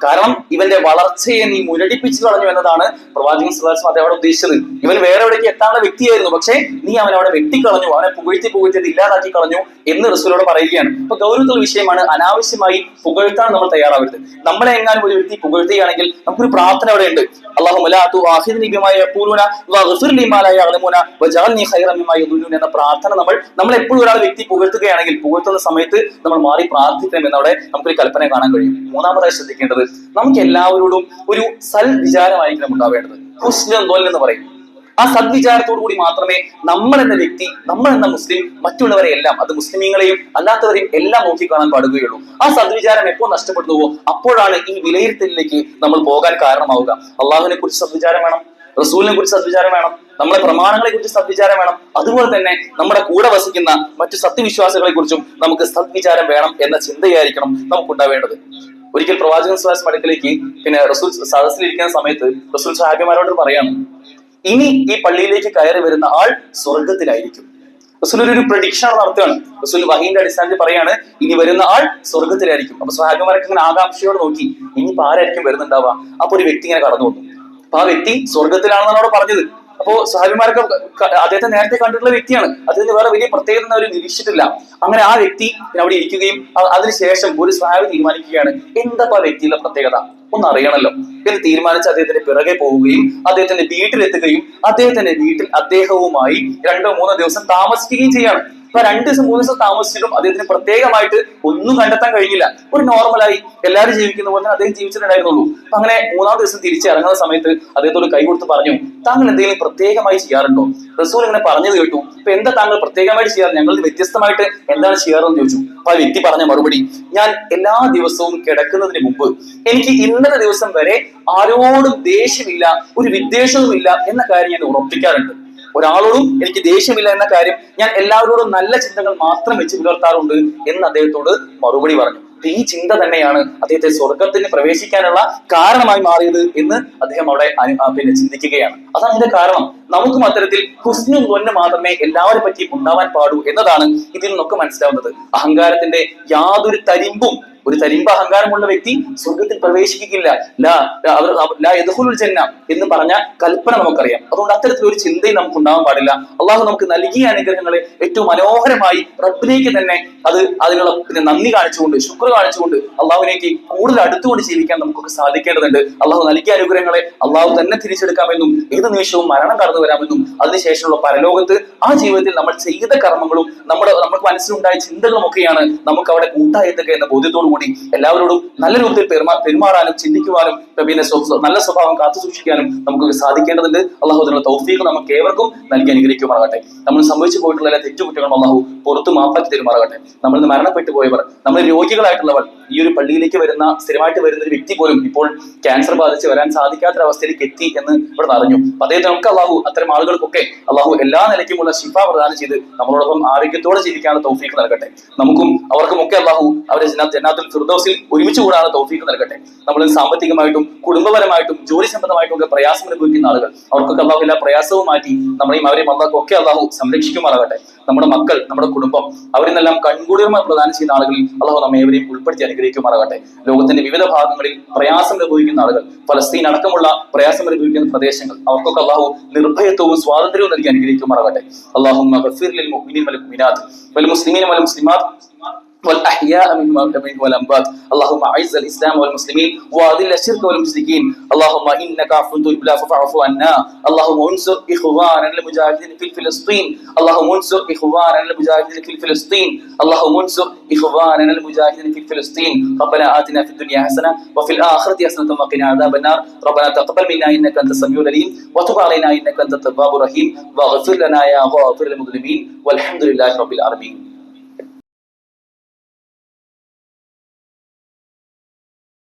S1: കാരണം ഇവന്റെ വളർച്ചയെ നീ മുരടിപ്പിച്ചു കളഞ്ഞു എന്നതാണ് പ്രവാചകൻ സ്വല്ലല്ലാഹു അലൈഹി വസല്ലം അവിടെ ഉദ്ദേശിച്ചത്. ഇവൻ വേറെ എവിടേക്ക് എത്താനുള്ള വ്യക്തിയായിരുന്നു, പക്ഷെ നീ അവനവിടെ വെട്ടിക്കളഞ്ഞു, അവനെ പുകഴ്ത്തി ഇല്ലാതാക്കി കളഞ്ഞു എന്ന് റസൂലോട് പറയുകയാണ്. അപ്പൊ ഗൗരവത്തുള്ള വിഷയമാണ്. അനാവശ്യമായി പുകഴ്ത്താൻ നമ്മൾ തയ്യാറാവരുത്. നമ്മളെ എങ്ങാനും ഒരു വ്യക്തി പുകഴ്ത്തുകയാണെങ്കിൽ നമുക്കൊരു പ്രാർത്ഥന അവിടെ ഉണ്ട്. എന്ന പ്രാർത്ഥന നമ്മൾ എപ്പോഴും ഒരാൾ വ്യക്തി പുകഴ്ത്തുകയാണെങ്കിൽ പുകഴ്ത്തുന്ന സമയത്ത് നമ്മൾ മാറി പ്രാർത്ഥിക്കണം എന്നവിടെ നമുക്കൊരു കൽപ്പന കാണാൻ കഴിയും. മൂന്നാമതായി ശ്രദ്ധിക്കേണ്ടത്, നമുക്ക് എല്ലാവരോടും ഒരു സൽ വിചാരമായിരിക്കണം ഉണ്ടാവേണ്ടത്. ഹുസ്നുൽ ളൻ എന്ന് പറയും. ആ സദ്വിചാരത്തോടു കൂടി മാത്രമേ നമ്മൾ എന്ന വ്യക്തി, നമ്മൾ എന്ന മുസ്ലിം മറ്റുള്ളവരെ എല്ലാം, അത് മുസ്ലിമീങ്ങളെയും അല്ലാത്തവരെയും എല്ലാം നോക്കിക്കാണാൻ പാടുകയുള്ളൂ. ആ സദ്വിചാരം എപ്പോൾ നഷ്ടപ്പെടുന്നുവോ അപ്പോഴാണ് ഈ വിലയിരുത്തലിലേക്ക് നമ്മൾ പോകാൻ കാരണമാവുക. അള്ളാഹുവിനെ കുറിച്ച് സദ്വിചാരം വേണം, റസൂലിനെ കുറിച്ച് സദ്വിചാരം വേണം, നമ്മളെ പ്രമാണങ്ങളെ കുറിച്ച് സദ്വിചാരം വേണം. അതുപോലെ തന്നെ നമ്മുടെ കൂടെ വസിക്കുന്ന മറ്റു സത്യവിശ്വാസികളെ കുറിച്ചും നമുക്ക് സദ്വിചാരം വേണം എന്ന ചിന്തയായിരിക്കണം നമുക്കുണ്ടാവേണ്ടത്. ഒരിക്കൽ പ്രവാചകൻ സ്വല്ലല്ലാഹു അലൈഹി വസല്ലം അടുക്കലേക്ക് പിന്നെ റസൂൽ സദസ്സിലിരിക്കുന്ന സമയത്ത് റസൂൽ സഹാബിമാരോട് പറയാണ്, ഇനി ഈ പള്ളിയിലേക്ക് കയറി വരുന്ന ആൾ സ്വർഗത്തിലായിരിക്കും. റസൂൽ ഒരു പ്രഡിക്ഷൻ നടത്തുകയാണ്. റസൂൽ വഹീന്റെ അടിസ്ഥാനത്തിൽ പറയാണ്, ഇനി വരുന്ന ആൾ സ്വർഗത്തിലായിരിക്കും. അപ്പൊ സഹാബിമാരൊക്കെ ഇങ്ങനെ ആകാംക്ഷയോട് നോക്കി, ഇനിയിപ്പോ ആരായിരിക്കും വരുന്നുണ്ടാവുക? അപ്പൊ ഒരു വ്യക്തി ഇങ്ങനെ കടന്നു വന്നു. അപ്പൊ ആ വ്യക്തി സ്വർഗത്തിലാണെന്നാണ് അവിടെ പറഞ്ഞത്. അപ്പോ സഹാബിമാരൊക്കെ അദ്ദേഹത്തെ നേരത്തെ കണ്ടിട്ടുള്ള വ്യക്തിയാണ്, അദ്ദേഹത്തിന് വേറെ വലിയ പ്രത്യേകത അവർ നിരീക്ഷിച്ചിട്ടില്ല. അങ്ങനെ ആ വ്യക്തി അവിടെ ഇരിക്കുകയും അതിനുശേഷം ഒരു സഹാബി തീരുമാനിക്കുകയാണ്, എന്താ ആ വ്യക്തിയുടെ പ്രത്യേകത ഒന്ന് അറിയണമല്ലോ എന്ന് തീരുമാനിച്ച് അദ്ദേഹത്തിന്റെ പിറകെ പോവുകയും അദ്ദേഹത്തിന്റെ വീട്ടിലെത്തുകയും അദ്ദേഹത്തിന്റെ വീട്ടിൽ അദ്ദേഹവുമായി 2-3 ദിവസം താമസിക്കുകയും ചെയ്യാണ്. അപ്പൊ 2 ദിവസം 3 ദിവസം താമസിച്ചിട്ടും അദ്ദേഹത്തിന് പ്രത്യേകമായിട്ട് ഒന്നും കണ്ടെത്താൻ കഴിഞ്ഞില്ല. ഒരു നോർമലായി എല്ലാവരും ജീവിക്കുന്ന പോലെ അദ്ദേഹം ജീവിച്ചിട്ടുണ്ടായിരുന്നുള്ളൂ. അപ്പൊ അങ്ങനെ 3-ാം ദിവസം തിരിച്ചിറങ്ങുന്ന സമയത്ത് അദ്ദേഹത്തോട് കൈ കൊടുത്ത് പറഞ്ഞു, താങ്കൾ എന്തെങ്കിലും പ്രത്യേകമായി ചെയ്യാറുണ്ടോ? റസൂൽ ഇങ്ങനെ പറഞ്ഞത് കേട്ടു. അപ്പൊ എന്താ താങ്കൾ പ്രത്യേകമായിട്ട് ചെയ്യാറ്? ഞങ്ങൾ വ്യത്യസ്തമായിട്ട് എന്താണ് ചെയ്യാറെന്ന് ചോദിച്ചു. അപ്പൊ ആ വ്യക്തി പറഞ്ഞ മറുപടി, ഞാൻ എല്ലാ ദിവസവും കിടക്കുന്നതിന് മുമ്പ് എനിക്ക് ഇന്നത്തെ ദിവസം വരെ ആരോടും ദേഷ്യമില്ല, ഒരു വിദ്വേഷവുമില്ല എന്ന കാര്യം ഞാൻ ഉറപ്പിക്കാറുണ്ട്. ഒരാളോടും എനിക്ക് ദേഷ്യമില്ല എന്ന കാര്യം ഞാൻ എല്ലാവരോടും നല്ല ചിന്തകൾ മാത്രം വെച്ച് പുലർത്താറുണ്ട് എന്ന് അദ്ദേഹത്തോട് മറുപടി പറഞ്ഞു. ഈ ചിന്ത തന്നെയാണ് അദ്ദേഹത്തെ സ്വർഗത്തിന് പ്രവേശിക്കാനുള്ള കാരണമായി മാറിയത് എന്ന് അദ്ദേഹം അവിടെ പിന്നെ ചിന്തിക്കുകയാണ്. അതാണ് ഇതിന്റെ കാരണം. നമുക്കും അത്തരത്തിൽ ഹുസ്നുൽ ളൻ മാത്രമേ എല്ലാവരെ പറ്റിയും ഉണ്ടാവാൻ പാടൂ എന്നതാണ് ഇതിൽ നിന്നൊക്കെ മനസ്സിലാവുന്നത്. അഹങ്കാരത്തിന്റെ യാതൊരു തരിമ്പും, ഒരു തരിമ്പ് അഹങ്കാരമുള്ള വ്യക്തി സ്വർഗത്തിൽ പ്രവേശിക്കില്ല. ജന്ന എന്ന് പറഞ്ഞ കൽപ്പന നമുക്കറിയാം. അതുകൊണ്ട് അത്തരത്തിലൊരു ചിന്തയും നമുക്ക് ഉണ്ടാവാൻ പാടില്ല. അള്ളാഹു നമുക്ക് നൽകിയ അനുഗ്രഹങ്ങളെ ഏറ്റവും മനോഹരമായി റബ്ബിലേക്ക് തന്നെ അതിനുള്ള നന്ദി കാണിച്ചുകൊണ്ട്, ശുക്ർ കാണിച്ചുകൊണ്ട് അള്ളാഹുവിലേക്ക് കൂടുതൽ അടുത്തുകൊണ്ട് ജീവിക്കാൻ നമുക്കൊക്കെ സാധിക്കേണ്ടതുണ്ട്. അള്ളാഹു നൽകിയ അനുഗ്രഹങ്ങളെ അള്ളാഹു തന്നെ തിരിച്ചെടുക്കാമെന്നും ഏത് നിമിഷവും മരണം കടന്നു വരാമെന്നും അതിനുശേഷമുള്ള പരലോകത്ത് ആ ജീവിതത്തിൽ നമ്മൾ ചെയ്ത കർമ്മങ്ങളും നമുക്ക് മനസ്സിലുണ്ടായ ചിന്തകളും ഒക്കെയാണ് നമുക്ക് അവിടെ കൂട്ടായെത്തുക എന്ന ബോധ്യത്തോടു കൂടി എല്ലാവരോടും നല്ല രൂപത്തിൽ പെരുമാറാനും ചിന്തിക്കുവാനും പിന്നെ നല്ല സ്വഭാവം കാത്തു സൂക്ഷിക്കാനും നമുക്ക് സാധിക്കേണ്ടതുണ്ട്. അള്ളാഹു അതിനുള്ള തൗഫീഖ് നമുക്ക് ഏവർക്കും നൽകി അനുഗ്രഹിക്കുമാറാകട്ടെ. നമ്മൾ സംഭവിച്ചു പോയിട്ടുള്ള എല്ലാ തെറ്റുകുറ്റങ്ങളും അള്ളാഹു പുറത്ത് മാപ്പാക്കി തരുമാറാകട്ടെ. നമ്മൾ മരണപ്പെട്ടു പോയവർ, നമ്മൾ രോഗികളായിട്ടുള്ളവർ, ഈ ഒരു പള്ളിയിലേക്ക് സ്ഥിരമായിട്ട് വരുന്ന ഒരു വ്യക്തി പോലും ഇപ്പോൾ ക്യാൻസർ ബാധിച്ച് വരാൻ സാധിക്കാത്തൊരവസ്ഥയിലേക്ക് എത്തി എന്ന് ഇവിടെ അറിഞ്ഞു. അപ്പൊ അദ്ദേഹത്തെ നമുക്ക് അള്ളാഹു അത്തരം ആളുകൾക്കൊക്കെ അള്ളാഹു എല്ലാ നിലയ്ക്കുമുള്ള ശിഫ പ്രദാനം ചെയ്ത് നമ്മളോടൊപ്പം ആരോഗ്യത്തോടെ ജീവിക്കാനുള്ള തൗഫീഖ് നൽകട്ടെ. നമുക്കും അവർക്കും ഒക്കെ അള്ളാഹു അവരെ ജന്നാത്തുൽ ജന്നത്തുൽ ഫിർദൗസിൽ ഒരുമിച്ച് കൂടാനുള്ള തൗഫീഖ് നൽകട്ടെ. നമ്മൾ സാമ്പത്തികമായിട്ടും കുടുംബപരമായിട്ടും ജോലി സംബന്ധമായിട്ടും ഒക്കെ പ്രയാസം അനുഭവിക്കുന്ന ആളുകൾ, അവർക്കൊക്കെ അള്ളാഹു എല്ലാ പ്രയാസവും മാറ്റി നമ്മളെയും അവരെയും അള്ളാഹൊക്കെ അള്ളാഹു സംരക്ഷിക്കുമാറാകട്ടെ. നമ്മുടെ മക്കൾ, നമ്മുടെ കുടുംബം, അവരിന്നെല്ലാം കൺകുളിർമ പ്രദാനം ചെയ്യുന്ന ആളുകളിൽ അള്ളാഹു നമ്മെ ഏവരെയും ഉൾപ്പെടുത്തി അനുഗ്രഹിക്കുമാറാകട്ടെ. ലോകത്തിന്റെ വിവിധ ഭാഗങ്ങളിൽ പ്രയാസം അനുഭവിക്കുന്ന ആളുകൾ, ഫലസ്തീൻ അടക്കമുള്ള പ്രയാസം അനുഭവിക്കുന്ന പ്രദേശങ്ങൾ, അവർക്കൊക്കെ അള്ളാഹു നിർഭയത്വവും സ്വാതന്ത്ര്യവും നൽകി അനുഗ്രഹിക്കുമാറാകട്ടെ. അല്ലാഹുമ്മ ഗഫിർ ലിൽ മുഅ്മിനീന വൽ മുഅ്മിനാത്ത് വൽ മുസ്ലിമീന വൽ മുസ്ലിമാത്ത് والأحياء منهم والأموات. اللهم أعز الإسلام والمسلمين وأذل الشرك والمشركين. اللهم إنك عفو تحب العفو فاعف عنا. اللهم انصر إخواننا المجاهدين في فلسطين. اللهم انصر إخواننا المجاهدين في فلسطين. اللهم انصر إخواننا المجاهدين في فلسطين. ربنا آتنا في الدنيا حسنة وفي الآخرة حسنة وقنا عذاب النار. ربنا تقبل منا إنك أنت السميع العليم وتب علينا إنك أنت التواب الرحيم واغفر لنا يا غافر المذنبين والحمد لله رب العالمين.